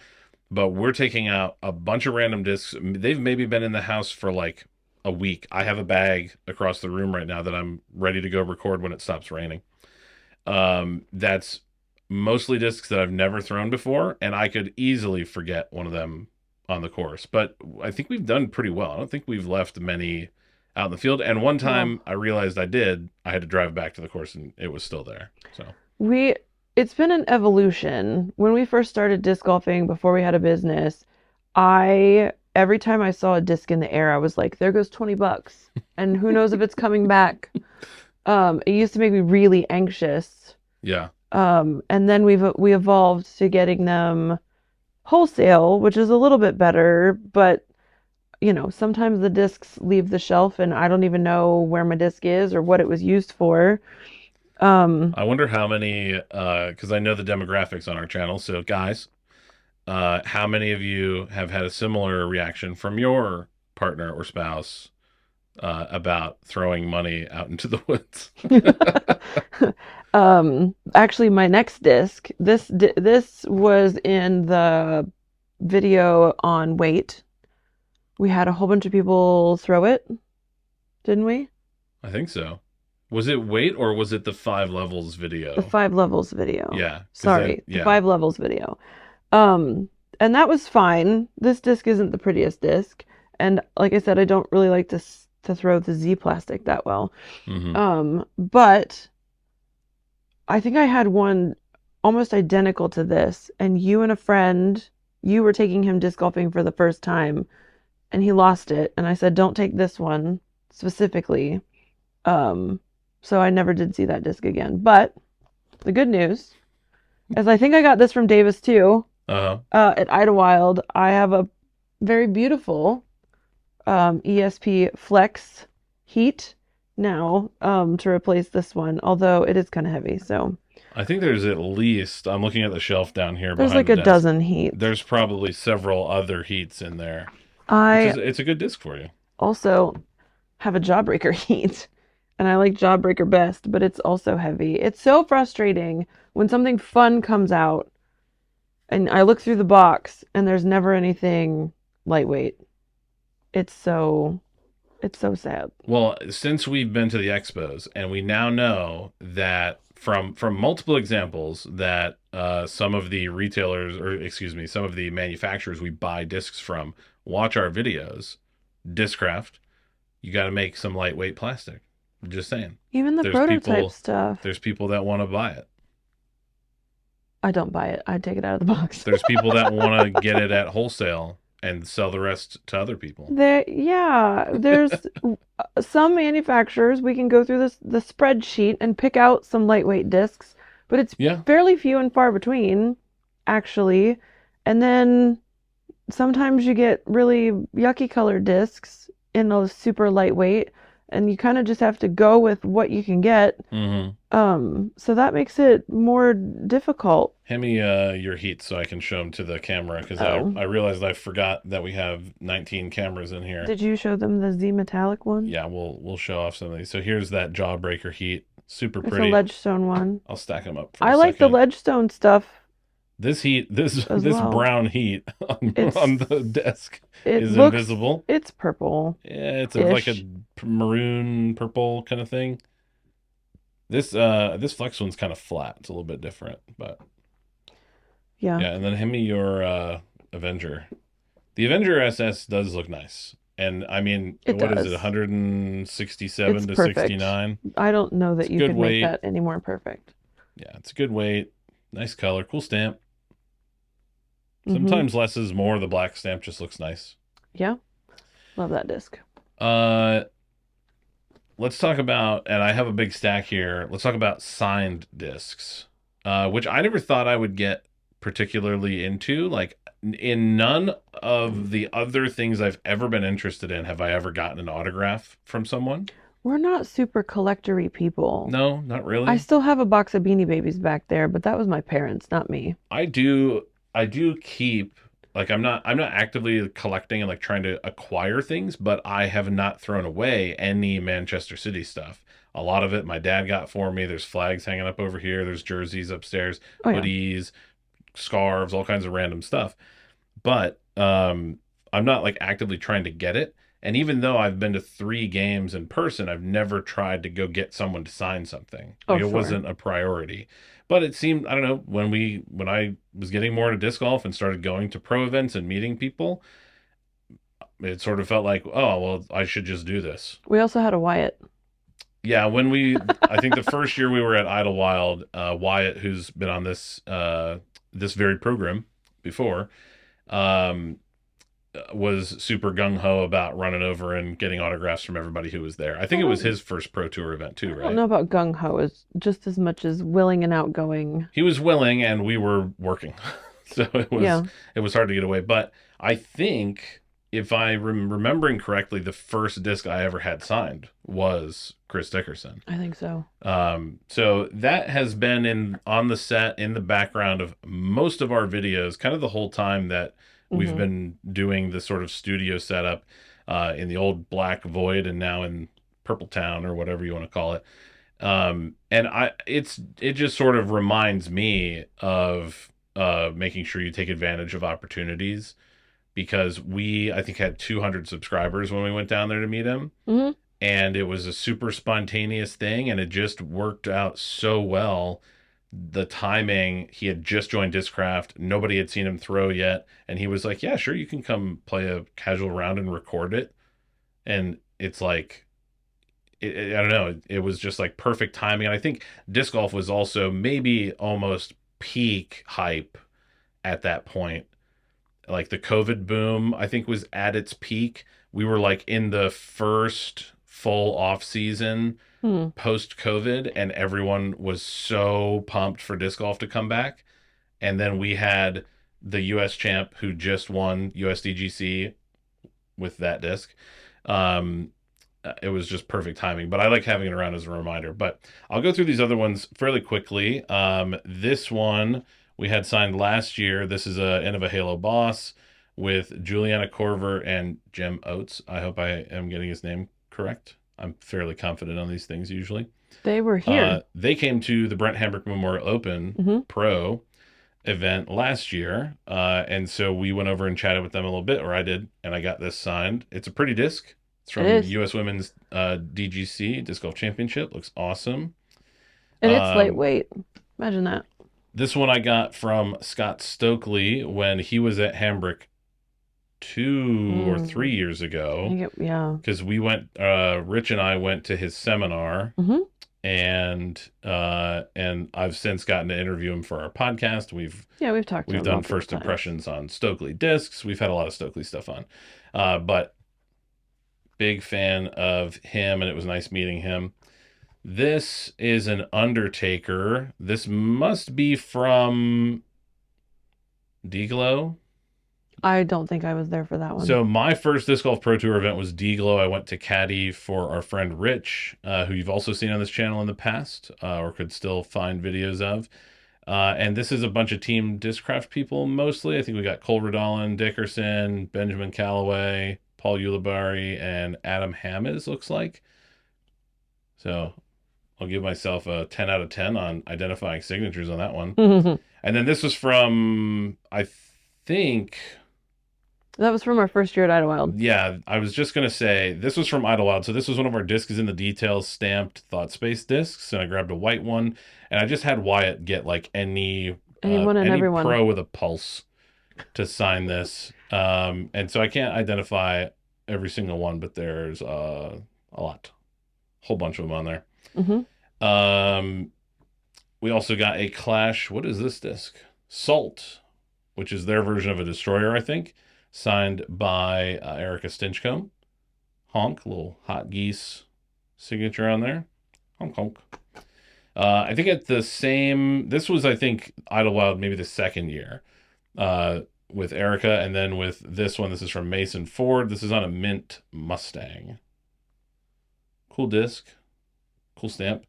But we're taking out a bunch of random discs. They've maybe been in the house for like a week. I have a bag across the room right now that I'm ready to go record when it stops raining. That's mostly discs that I've never thrown before, and I could easily forget one of them on the course. But I think we've done pretty well. I don't think we've left many out in the field. And one Well, time I realized I did. I had to drive back to the course, and it was still there. So we it's been an evolution. When we first started disc golfing before we had a business, I every time I saw a disc in the air, I was like, there goes 20 bucks. And who knows if it's coming back. It used to make me really anxious. yeah, And then we evolved to getting them wholesale, which is a little bit better, but sometimes the discs leave the shelf and I don't even know where my disc is or what it was used for. Um, I wonder how many. Because I know the demographics on our channel. So guys, how many of you have had a similar reaction from your partner or spouse about throwing money out into the woods? actually, my next disc, this was in the video on weight. We had a whole bunch of people throw it, didn't we? I think so. Was it weight or was it the 5 levels The video? 5 levels video. Yeah, because Sorry, the yeah, 5 levels video. And that was fine. This disc isn't the prettiest disc, and like I said, I don't really like to throw the Z plastic that well. hmm But I think I had one. almost identical to this, and you and a friend, you were taking him disc golfing for the first time, and he lost it, and I said, don't take this one specifically. Um, so I never did see that disc again. But the good news is I think I got this from Davis too. Uh-huh. At Idlewild, I have a very beautiful ESP Flex Heat now to replace this one, although it is kind of heavy. So I think there's at least, I'm looking at the shelf down here there's behind like the a desk. dozen Heats. There's probably several other Heats in there, which I is, it's a good disc for you. also have a Jawbreaker Heat, and I like Jawbreaker best, but it's also heavy. It's so frustrating when something fun comes out and I look through the box and there's never anything lightweight. It's so sad. Well, since we've been to the expos, and we now know that from multiple examples that some of the retailers, or excuse me, some of the manufacturers we buy discs from watch our videos, Discraft, you got to make some lightweight plastic. I'm just saying. Even the There's prototype people, stuff. there's people that want to buy it. I don't buy it. I take it out of the box. There's people that want to get it at wholesale and sell the rest to other people. There's some manufacturers we can go through the spreadsheet and pick out some lightweight discs, but it's Yeah. fairly few and far between, actually. And then sometimes you get really yucky colored discs in a super lightweight, and you kind of just have to go with what you can get. Mm-hmm. So that makes it more difficult. Hand me your Heat so I can show them to the camera, because Oh. I realized I forgot that we have 19 cameras in here. Did you show them the Z metallic one? Yeah, we'll show off some of these. So here's that Jawbreaker Heat, super It's a pretty. Ledgestone one. I'll stack them up for I a like the second. Ledgestone stuff This Heat, this as this well. brown Heat on the desk It is looks, invisible. it's purple. Yeah, it's like a maroon purple kind of thing. This Flex one's kind of flat. It's a little bit different, but Yeah. yeah. And then hand me your Avenger. The Avenger SS does look nice, and I mean, It what is does. it? 167 It's to perfect. 69. I don't know that It's you good could weight. make that any more perfect. Yeah, it's a good weight. Nice color, cool stamp. Mhm. Sometimes less is more. The black stamp just looks nice. Yeah. Love that disc. Let's talk about, and I have a big stack here. Let's talk about signed discs, which I never thought I would get particularly into. Like, in none of the other things I've ever been interested in have I ever gotten an autograph from someone. We're not super collector-y people. No, not really. I still have a box of Beanie Babies back there, but that was my parents, not me. I do keep, like, I'm not actively collecting and like trying to acquire things, but I have not thrown away any Manchester City stuff. A lot of it my dad got for me. There's flags hanging up over here. There's jerseys upstairs, Oh, yeah. hoodies, scarves, all kinds of random stuff. But I'm not like actively trying to get it. And even though I've been to 3 games in person, I've never tried to go get someone to sign something. Oh, Like, it sure. wasn't a priority. But it seemed, I don't know, when I was getting more into disc golf and started going to pro events and meeting people, it sort of felt like, oh, well, I should just do this. We also had a Wyatt. Yeah, I think the first year we were at Idlewild, Wyatt, who's been on this very program before, was super gung-ho about running over and getting autographs from everybody who was there. I think it was his first Pro Tour event too, I don't right? know about gung-ho as just as much as willing and outgoing. He was willing, and we were working. So it was hard to get away. But I think, if I'm remembering correctly, the first disc I ever had signed was Chris Dickerson. I think so. So that has been on the set, in the background of most of our videos, kind of the whole time that we've been doing this sort of studio setup in the old Black Void and now in Purple Town, or whatever you want to call it. And it just sort of reminds me of making sure you take advantage of opportunities, because I think had 200 subscribers when we went down there to meet him. Mm-hmm. And it was a super spontaneous thing, and it just worked out so well. The timing, he had just joined Discraft. Nobody had seen him throw yet. And he was like, yeah, sure, you can come play a casual round and record it. And it's like, I don't know, it was just like perfect timing. And I think disc golf was also maybe almost peak hype at that point. Like the COVID boom, I think was at its peak. We were like in the first full off season Hmm. post COVID, and everyone was so pumped for disc golf to come back. And then we had the US champ who just won USDGC with that disc. Um, it was just perfect timing, but I like having it around as a reminder. But I'll go through these other ones fairly quickly. This one we had signed last year. This is a End of a Halo boss with Juliana Corver and Jem Oates. I hope I am getting his name correct. I'm fairly confident on these things usually. They were here. They came to the Brent Hambrick Memorial Open Hmm. Pro event last year. And so we went over and chatted with them a little bit, or I did, and I got this signed. It's a pretty disc. It's It from is. U.S. Women's DGC, Disc Golf Championship. Looks awesome. And it's Um, lightweight. Imagine that. this one I got from Scott Stokely when he was at Hambrick 2 or 3 years I ago. think yeah. Because we went, Rich and I went to his seminar, Hmm. and I've since gotten to interview him for our podcast. Yeah, we've talked to We've him done multiple first times. impressions on Stokely discs. We've had a lot of Stokely stuff on. But big fan of him, and it was nice meeting him. This is an Undertaker. This must be from D-Glow. I don't think I was there for that one. So my first Disc Golf Pro Tour event was D-Glow. I went to caddy for our friend Rich, who you've also seen on this channel in the past, or could still find videos of. And this is a bunch of Team Discraft people mostly. I think we got Cole Redolin, Dickerson, Benjamin Callaway, Paul Ulibarri, and Adam Hammes, looks like. So I'll give myself a 10 out of 10 on identifying signatures on that one. And then this was from, I think, That was from our first year at Idlewild. yeah, I was just going to say, this was from Idlewild. So this was one of our Discs in the Details stamped Thought Space discs. And I grabbed a white one. And I just had Wyatt get like any Anyone and everyone. pro with a pulse to sign this. And so I can't identify every single one, but there's a lot. Whole bunch of them on there. Hmm. We also got a Clash. What is this disc? Salt, which is their version of a Destroyer, I think. Signed by Erica Stinchcomb. Honk, little hot geese signature on there. Honk, honk. I think at the same, this was, I think, Idlewild, maybe the second year with Erica. And then with this one, this is from Mason Ford. This is on a mint Mustang. Cool disc. Cool stamp.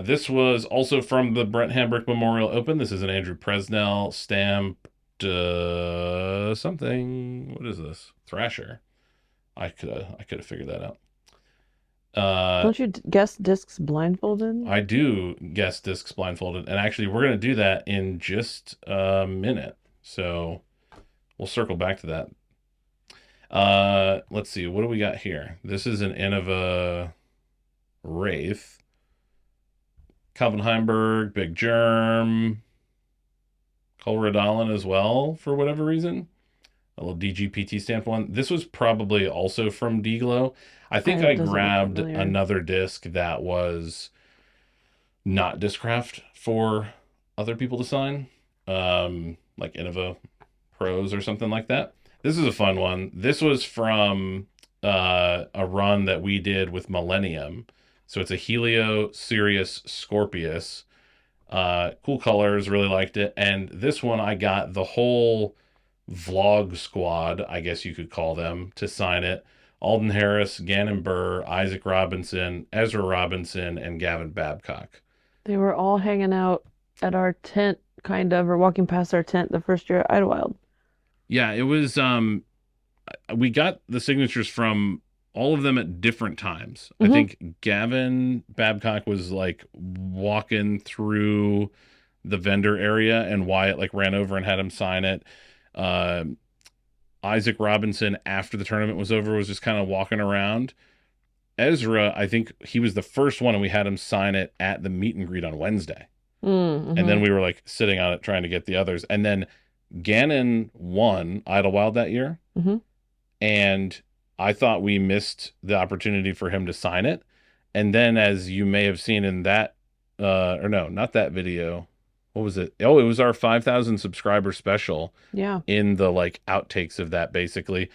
This was also from the Brent Hambrick Memorial Open. This is an Andrew Presnell stamped something. What is this? Thrasher. I could have figured that out. Don't you guess discs blindfolded? I do guess discs blindfolded, and actually we're gonna do that in just a minute. So we'll circle back to that. Let's see. What do we got here? This is an Innova Wraith. Calvin Heimberg, Big Germ, Cole Redolin as well, for whatever reason. A little DGPT stamped one. This was probably also from D-Glow. I think I Doesn't look grabbed familiar. another disc that was not Discraft for other people to sign, like Innova Pros or something like that. This is a fun one. This was from a run that we did with Millennium. So it's a Helio Sirius Scorpius. Cool colors, really liked it. And this one I got the whole vlog squad, I guess you could call them, to sign it. Alden Harris, Gannon Burr, Isaac Robinson, Ezra Robinson, and Gavin Babcock. They were all hanging out at our tent, kind of, or walking past our tent the first year at Idlewild. Yeah, it was we got the signatures from all of them at different times. I think Gavin Babcock was like walking through the vendor area and Wyatt like ran over and had him sign it. Isaac Robinson, after the tournament was over, was just kind of walking around. Ezra, I think he was the first one, and we had him sign it at the meet and greet on Wednesday. Mm-hmm. And then we were like sitting on it trying to get the others. And then Gannon won Idlewild that year. Mm-hmm. And I thought we missed the opportunity for him to sign it. And then, as you may have seen in that, or no, not that video. what was it? Oh, it was our 5,000 subscriber special. Yeah. In the like outtakes of that, basically,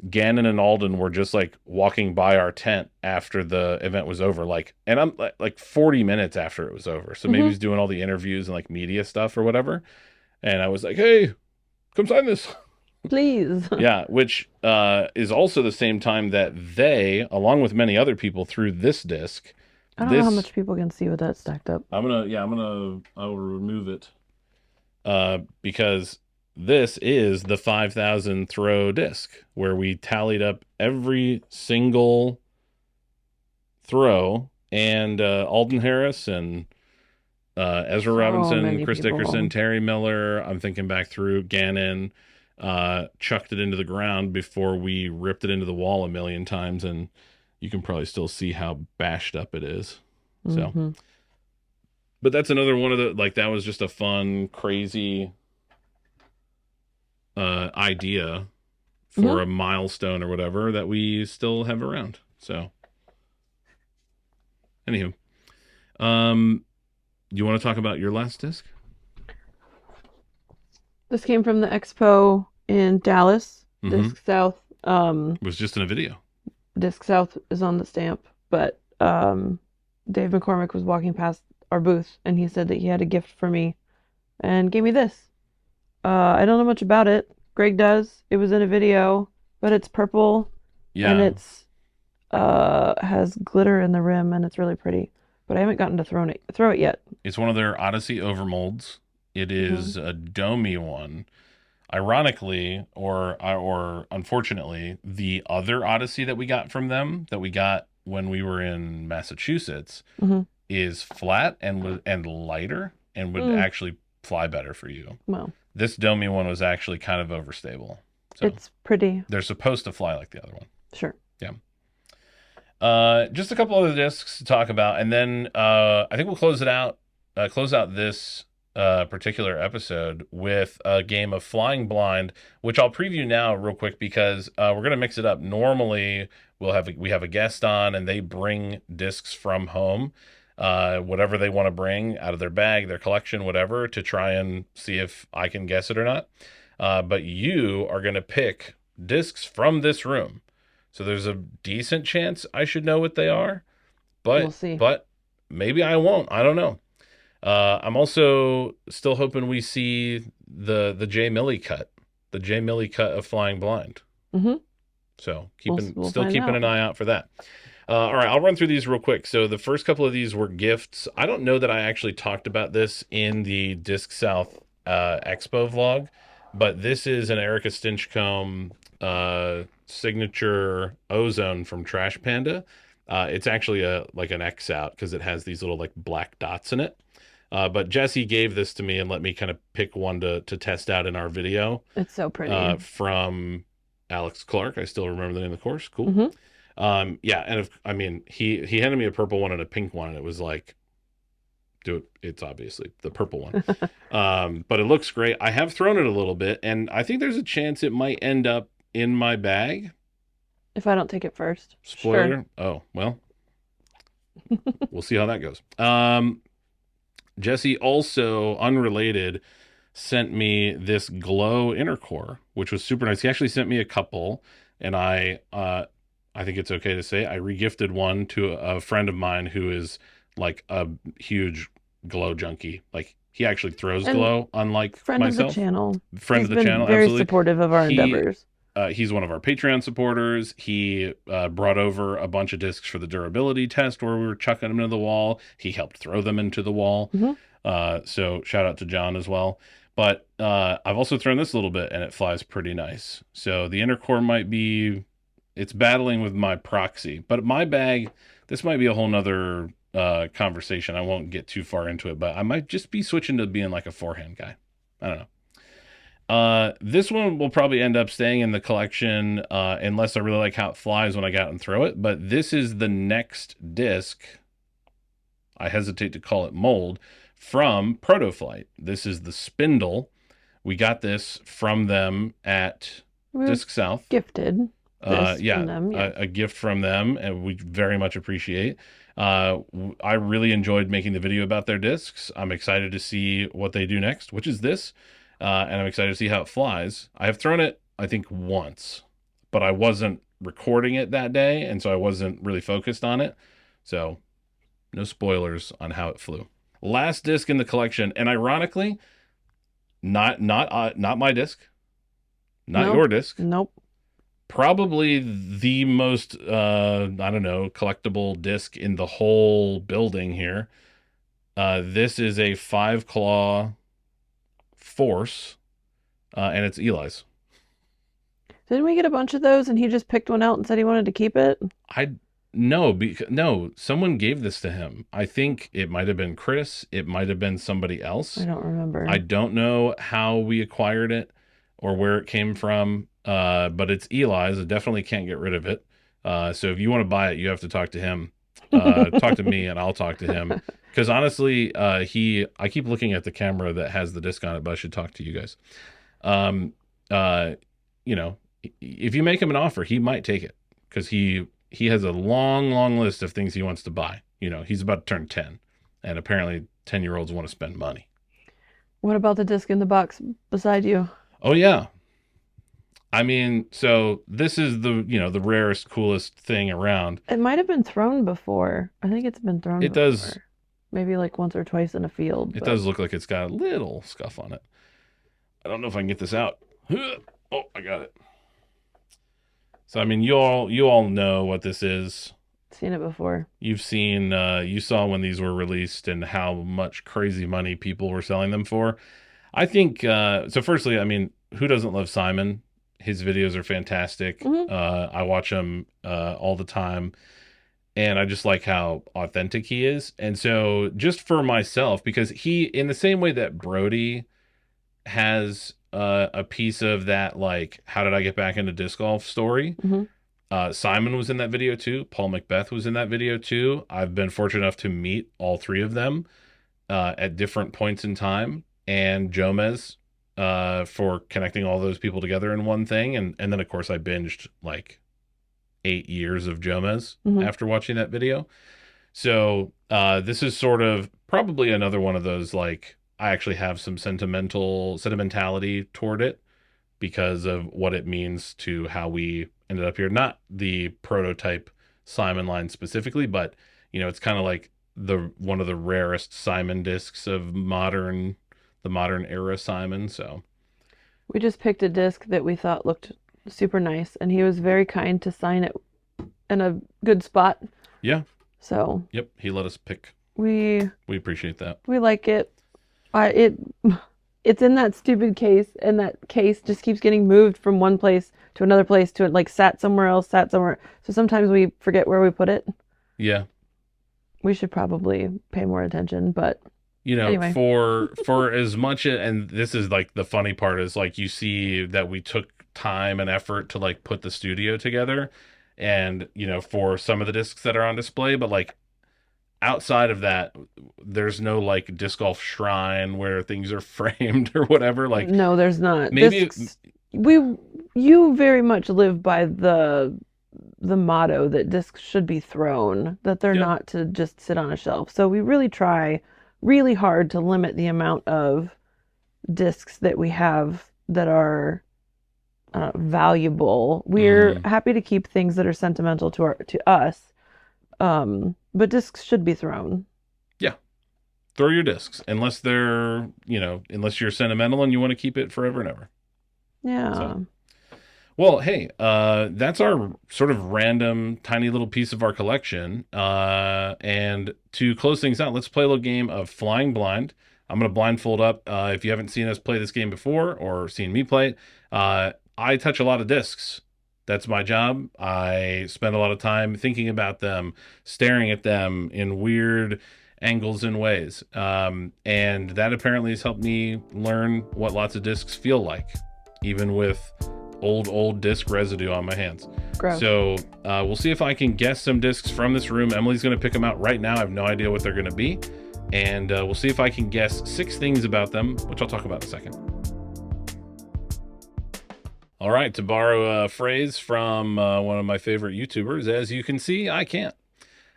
Gannon and Alden were just like walking by our tent after the event was over, and I'm like 40 minutes after it was over. So maybe Hmm. he's doing all the interviews and like media stuff or whatever. And I was like, hey, come sign this. Please. Yeah, which is also the same time that they, along with many other people, threw this disc. I don't know how This much people can see with that stacked up. I will remove it because this is the 5,000 throw disc where we tallied up every single throw, and Alden Harris and Ezra So Robinson, many Chris Dickerson, people. Terry Miller. I'm thinking back through Gannon, chucked it into the ground before we ripped it into the wall a million times, and you can probably still see how bashed up it is. So, Hmm. but that's another one of the like that was just a fun, crazy idea for Hmm. a milestone or whatever that we still have around. So, anywho, um, you want to talk about your last disc? This came from the expo in Dallas, Mm-hmm. Disc South. It was just in a video. Disc South is on the stamp, but Dave McCormick was walking past our booth and he said that he had a gift for me and gave me this. I don't know much about it. Greg does. It was in a video, but it's purple and Yeah, it's has glitter in the rim and it's really pretty. But I haven't gotten to throw it yet. it's one of their Odyssey overmolds. It Hmm. is a domey one. Ironically, or unfortunately, the other Odyssey that we got from them, that we got when we were in Massachusetts, Hmm. is flat and lighter and would Mm, actually fly better for you. well, This domey one was actually kind of overstable. So it's pretty. they're supposed to fly like the other one. Sure. Yeah. Just a couple other discs to talk about, and then I think we'll close out this particular episode with a game of Flying Blind, which I'll preview now real quick because we're gonna mix it up. Normally, we have a guest on, and they bring discs from home, whatever they want to bring out of their bag, their collection, whatever, to try and see if I can guess it or not. But you are gonna pick discs from this room. So there's a decent chance I should know what they are, We'll but see. but maybe I won't. I don't know. I'm also still hoping we see the Jay Millie cut, the Jay Millie cut of Flying Blind. Hmm. So We'll still find keeping out. an eye out for that. All right, I'll run through these real quick. So the first couple of these were gifts. I don't know that I actually talked about this in the Disc South Expo vlog, but this is an Erica Stinchcomb signature ozone from Trash Panda. It's actually a like an X out because it has these little like black dots in it. But Jesse gave this to me and let me kind of pick one to test out in our video It's so pretty. from Alex Clark. I still remember the name of the course. Cool. Hmm. Yeah, and if, I mean, he handed me a purple one and a pink one, and it was like, dude, it's obviously the purple one. But it looks great. I have thrown it a little bit, and I think there's a chance it might end up in my bag. If I don't take it first. Sure. Spoiler. Oh, well, we'll see how that goes. Jesse also, unrelated, sent me this glow inner core, which was super nice. He actually sent me a couple, and I think it's okay to say I regifted one to a friend of mine who is like a huge glow junkie. Like he actually throws And glow, unlike friend of the myself. channel. Friend He's of the been channel, very absolutely. supportive of our He endeavors. he's one of our Patreon supporters. He brought over a bunch of discs for the durability test where we were chucking them into the wall. He helped throw them into the wall. Hmm. So shout out to John as well. But I've also thrown this a little bit and it flies pretty nice. So the inner core might be, it's battling with my proxy. But my bag, this might be a whole nother conversation. I won't get too far into it, but I might just be switching to being like a forehand guy. I don't know. This one will probably end up staying in the collection unless I really like how it flies when I go out and throw it. But this is the next disc. I hesitate to call it mold from Protoflight. This is the spindle. We got this from them at We were Disc South. gifted. This Yeah, from them, yes. a gift from them, and we very much appreciate. I really enjoyed making the video about their discs. I'm excited to see what they do next, which is this, and I'm excited to see how it flies. I have thrown it, I think, once, but I wasn't recording it that day, and so I wasn't really focused on it. So, no spoilers on how it flew. Last disc in the collection, and ironically, not my disc, not Nope. your disc. Nope. Probably the most I don't know, collectible disc in the whole building here. This is a 5 claw force, and it's Eli's. Didn't we get a bunch of those and he just picked one out and said he wanted to keep it? I no, someone gave this to him. I think it might have been Chris. It might have been somebody else. I don't remember. I don't know how we acquired it or where it came from, but it's Eli's. I definitely can't get rid of it. So if you want to buy it, you have to talk to him. Talk to me, and I'll talk to him. Because honestly, I keep looking at the camera that has the disc on it, but I should talk to you guys. Um, you know, if you make him an offer, he might take it because he has a long list of things he wants to buy. You know, he's about to turn 10, and apparently 10-year-olds want to spend money. What about the disc in the box beside you? Oh yeah. I mean, so this is the rarest, coolest thing around. It might have been thrown before. I think it's been thrown It before. does. Maybe like once or twice in a field. It but does look like it's got a little scuff on it. I don't know if I can get this out. Oh, I got it. So I mean, you all know what this is. Seen it before. You've seen, you saw when these were released and how much crazy money people were selling them for. I think, so firstly, I mean, who doesn't love Simon? His videos are fantastic. Mhm. I watch them all the time, and I just like how authentic he is. And so just for myself, because he, in the same way that Brody has a piece of that, like, how did I get back into disc golf story? Mhm. Simon was in that video too. Paul Macbeth was in that video too. I've been fortunate enough to meet all three of them at different points in time, and Jomez for connecting all those people together in one thing. And then, of course, I binged like 8 years of Jomez Mhm. after watching that video. So this is sort of probably another one of those, like, I actually have some sentimentality toward it because of what it means to how we ended up here. Not the prototype Simon line specifically, but it's kind of like one of the rarest Simon discs of the modern era Simon. So We just picked a disc that we thought looked super nice, and he was very kind to sign it in a good spot. yeah, So yep, he let us pick. we appreciate that. like it. It's in that stupid case, and that case just keeps getting moved from one place to another place to like sat somewhere else, sat somewhere. So sometimes we forget where we put it. Yeah, We should probably pay more attention, but anyway. for as much, and this is like the funny part, is like you see that we took time and effort to like put the studio together, and for some of the discs that are on display, but like outside of that, there's no like disc golf shrine where things are framed or whatever. Like, No, there's not. maybe You very much live by the motto that discs should be thrown, that they're Yeah. not to just sit on a shelf. So we really try really hard to limit the amount of discs that we have that are valuable. We're happy to keep things that are sentimental to us, but discs should be thrown. throw your discs unless they're unless you're sentimental and you want to keep it forever and ever. Yeah. So. Well, hey, that's our sort of random, tiny little piece of our collection. And to close things out, let's play a little game of Flying Blind. I'm going to blindfold up. If you haven't seen us play this game before or seen me play it, I touch a lot of discs. That's my job. I spend a lot of time thinking about them, staring at them in weird angles and ways. And that apparently has helped me learn what lots of discs feel like, even with old disc residue on my hands. Gross. So we'll see if I can guess some discs from this room. Emily's going to pick them out right now. I have no idea what they're going to be. And we'll see if I can guess 6 things about them, which I'll talk about in a second. All right, to borrow a phrase from one of my favorite YouTubers, as you can see, I can't.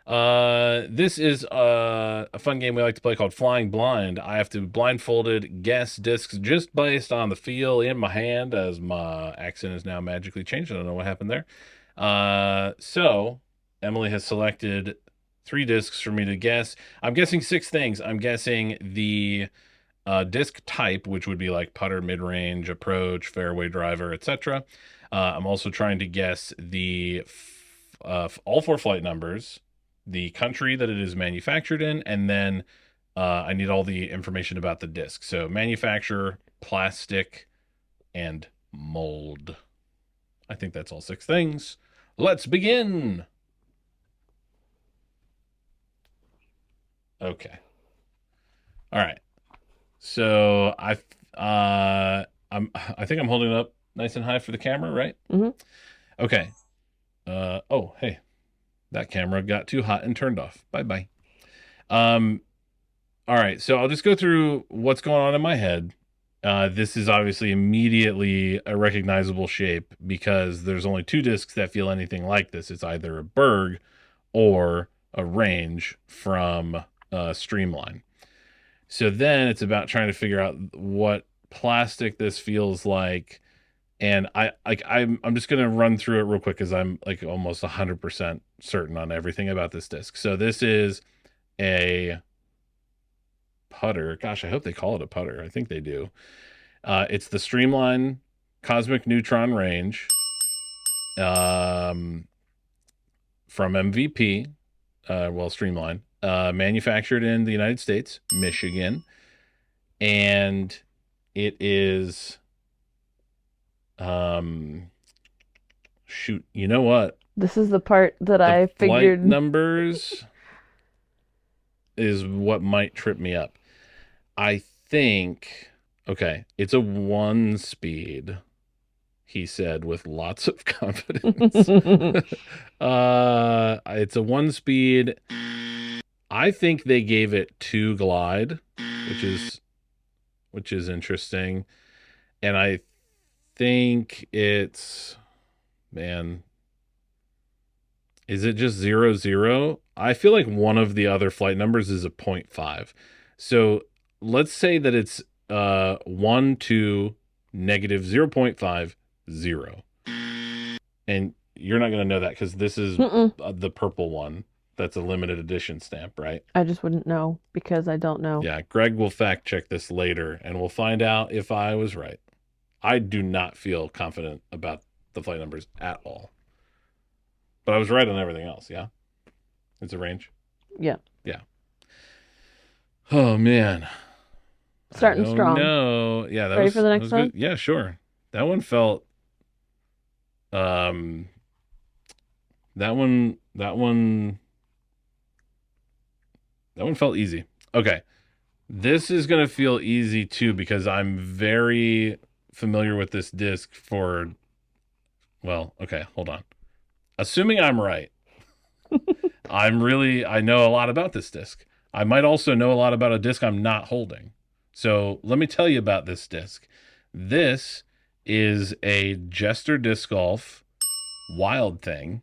This is a fun game we like to play called Flying Blind. I have to blindfolded guess discs just based on the feel in my hand, as my accent is now magically changed. I don't know what happened there. So Emily has selected 3 discs for me to guess. I'm guessing 6 things. I'm guessing the disc type, which would be like putter, mid-range, approach, fairway driver, etc. I'm also trying to guess the all 4 flight numbers, the country that it is manufactured in, and then I need all the information about the disc. So manufacturer, plastic, and mold. I think that's all 6 things. Let's begin. Okay. All right. So I think I'm holding it up nice and high for the camera, right? Mm-hmm. Okay. Oh, hey. That camera got too hot and turned off. Bye-bye. All right, so I'll just go through what's going on in my head. This is obviously immediately a recognizable shape because there's only 2 discs that feel anything like this. It's either a Berg or a Range from Streamline. So then it's about trying to figure out what plastic this feels like. And I'm just gonna run through it real quick because I'm like almost 100% certain on everything about this disc. So this is a putter. Gosh, I hope they call it a putter. I think they do. It's the Streamline Cosmic Neutron Range from MVP, Streamline, manufactured in the United States, Michigan, and it is, shoot, you know what? This is the part that I Flight figured. numbers is what might trip me up. I think, okay, it's a 1-speed, he said with lots of confidence. It's a 1-speed. I think they gave it 2 glide, which is interesting. And I think it's, man, is it just 0, 0? I feel like one of the other flight numbers is a 0.5. So let's say that it's 1 to negative 0.5, 0. And you're not going to know that because this is the purple one. That's a limited edition stamp, right? I just wouldn't know because I don't know. Yeah, Greg will fact check this later and we'll find out if I was right. I do not feel confident about the flight numbers at all. But I was right on everything else, yeah? It's a Range? Yeah. Yeah. Oh, man. Starting strong. No. Yeah, Ready for the next one? Good. Yeah, sure. That one felt that one felt easy. Okay. This is going to feel easy too because I'm very familiar with this disc for, well, okay, hold on. Assuming I'm right, I know a lot about this disc. I might also know a lot about a disc I'm not holding. So let me tell you about this disc. This is a Jester Disc Golf Wild Thing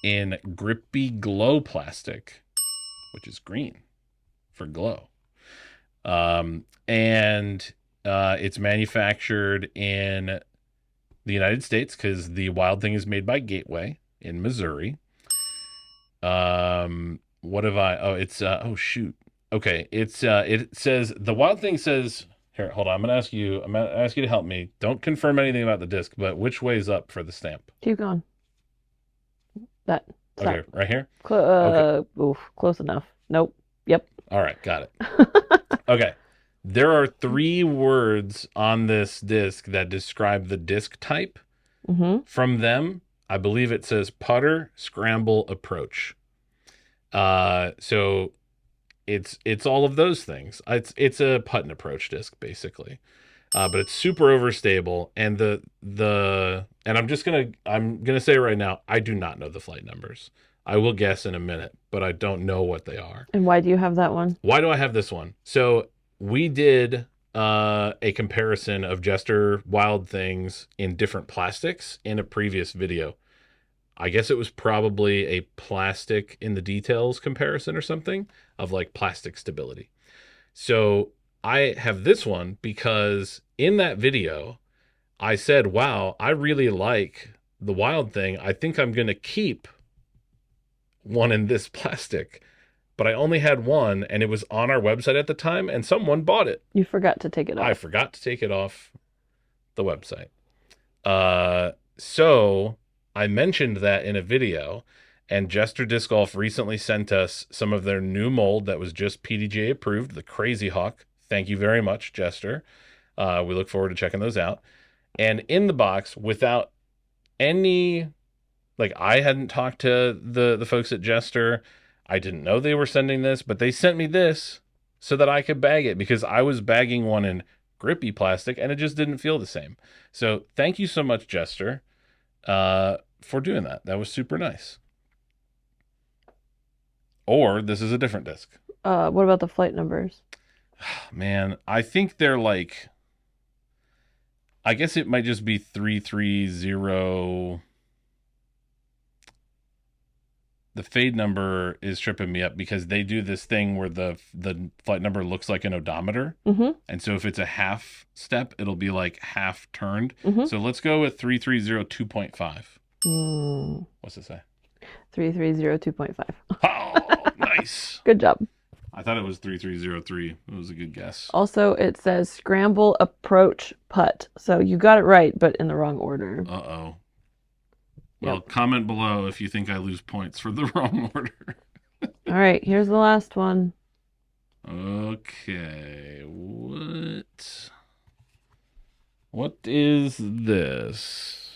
in Grippy Glow plastic, which is green for glow. And it's manufactured in the United States because the Wild Thing is made by Gateway in Missouri. What have I? Oh, it's oh shoot. Okay, it's it says the Wild Thing says here. Hold on, I'm gonna ask you to help me. Don't confirm anything about the disc, but which way's up for the stamp? Keep going. That. Okay, right here. Okay. Oof, close enough. Nope. Yep. All right, got it. Okay. There are 3 words on this disc that describe the disc type. Mm-hmm. From them, I believe it says putter, scramble, approach. So it's all of those things. It's a putt and approach disc basically. But it's super overstable and and I'm gonna say right now, I do not know the flight numbers. I will guess in a minute, but I don't know what they are. And why do you have that one? Why do I have this one? So we did a comparison of Jester Wild Things in different plastics in a previous video. I guess it was probably a plastic in the details comparison or something of like plastic stability. So I have this one because in that video, I said, wow, I really like the Wild Thing. I think I'm going to keep one in this plastic. But I only had one, and it was on our website at the time, and someone bought it. You forgot to take it I off. forgot to take it off the website. So I mentioned that in a video, and Jester Disc Golf recently sent us some of their new mold that was just PDGA approved, the Crazy Hawk. Thank you very much, Jester. We look forward to checking those out. And in the box, without any, like, I hadn't talked to the folks at Jester. I didn't know they were sending this, but they sent me this so that I could bag it because I was bagging one in grippy plastic and it just didn't feel the same. So thank you so much, Jester, for doing that. That was super nice. Or this is a different disc. What about the flight numbers? Man, I think they're like, I guess it might just be 330. The fade number is tripping me up because they do this thing where the flight number looks like an odometer. Mm-hmm. And so if it's a half step, it'll be like half turned. Mm-hmm. So let's go with 330 2.5. What's it say? 3302.5. Oh, nice. Good job. I thought it was 3303. It was a good guess. Also, it says scramble, approach, putt. So you got it right, but in the wrong order. Uh-oh. Well, comment below if you think I lose points for the wrong order. All right, here's the last one. Okay, what is this?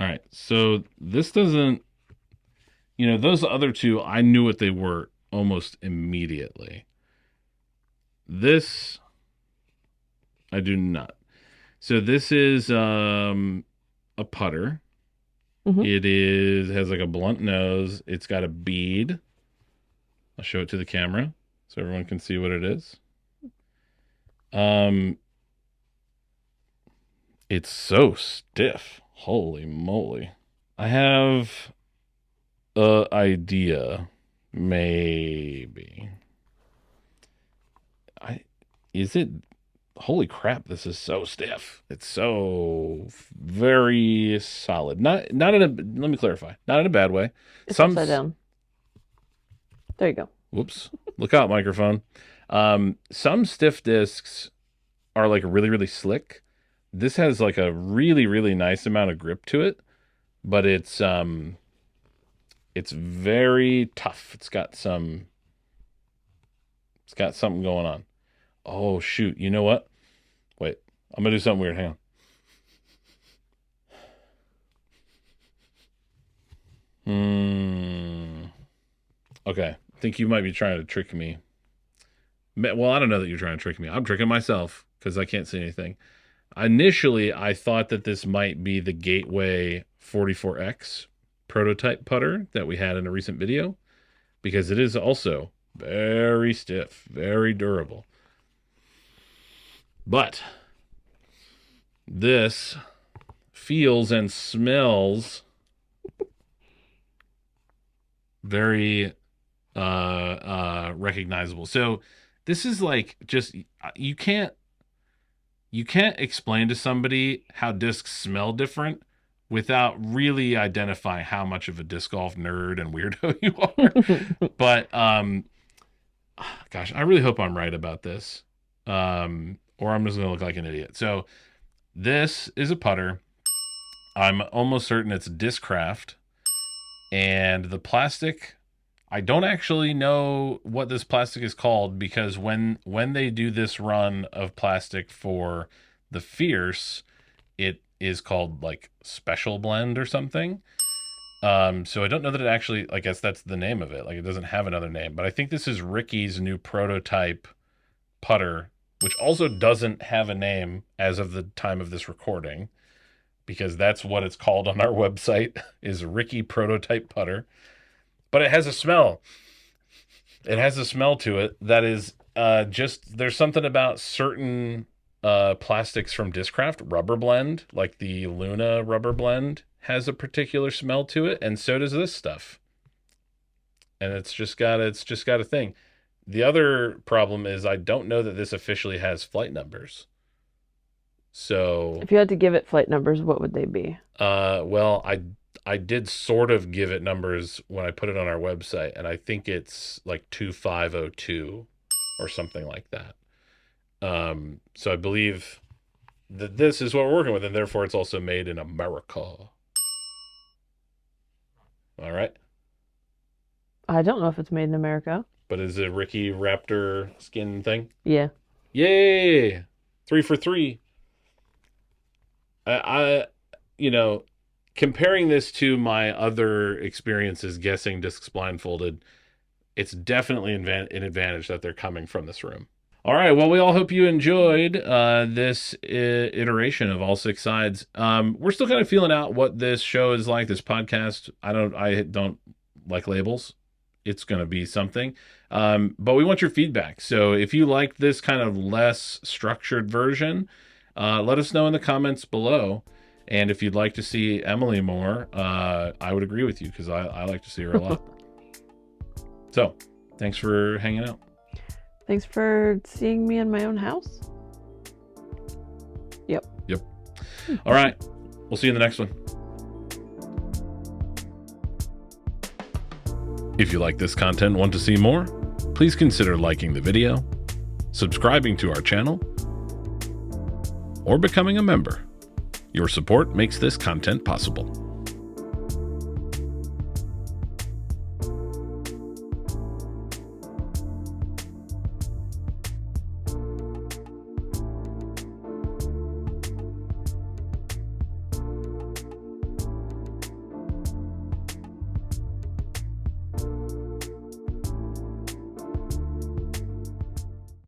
All right, so this doesn't, those other two, I knew what they were almost immediately. This, I do not. So this is a putter. Mm-hmm. It has like a blunt nose. It's got a bead. I'll show it to the camera so everyone can see what it is. It's so stiff. Holy moly. I have an idea. Maybe. Is it? Holy crap, this is so stiff. It's so very solid. Not in a, let me clarify. Not in a bad way. It's upside down. There you go. Whoops. Look out, microphone. Some stiff discs are like really, really slick. This has like a really, really nice amount of grip to it, but it's very tough. It's got something going on. Oh shoot, you know what? Wait, I'm gonna do something weird. Hang on. Okay, I think you might be trying to trick me. Well, I don't know that you're trying to trick me. I'm tricking myself because I can't see anything. Initially, I thought that this might be the Gateway 44X prototype putter that we had in a recent video because it is also very stiff, very durable. But this feels and smells very recognizable. So this is like just you can't explain to somebody how discs smell different without really identifying how much of a disc golf nerd and weirdo you are. But gosh, I really hope I'm right about this. Or I'm just going to look like an idiot. So this is a putter. I'm almost certain it's Discraft. And the plastic, I don't actually know what this plastic is called because when they do this run of plastic for the Fierce, it is called like Special Blend or something. So I don't know that it actually, I guess that's the name of it. Like it doesn't have another name, but I think this is Ricky's new prototype putter, which also doesn't have a name as of the time of this recording, because that's what it's called on our website, is Ricky Prototype Putter. But it has a smell. It has a smell to it that is just there's something about certain plastics from Discraft, rubber blend, like the Luna rubber blend, has a particular smell to it, and so does this stuff. And it's just got a thing. The other problem is I don't know that this officially has flight numbers. So, If you had to give it flight numbers, what would they be? well, I did sort of give it numbers when I put it on our website, and I think it's like 2502 or something like that. So I believe that this is what we're working with, and therefore it's also made in America. All right. I don't know if it's made in America. But is it a Ricky Raptor skin thing? Yeah. Yay! 3 for 3. I you know, comparing this to my other experiences guessing discs blindfolded, it's definitely an advantage that they're coming from this room. All right. Well, we all hope you enjoyed this iteration of All Six Sides. We're still kind of feeling out what this show is like, this podcast. I don't like labels. It's going to be something. But we want your feedback. So if you like this kind of less structured version, let us know in the comments below. And if you'd like to see Emily more, I would agree with you because I like to see her a lot. So thanks for hanging out. Thanks for seeing me in my own house. Yep. All right. We'll see you in the next one. If you like this content and want to see more, please consider liking the video, subscribing to our channel, or becoming a member. Your support makes this content possible.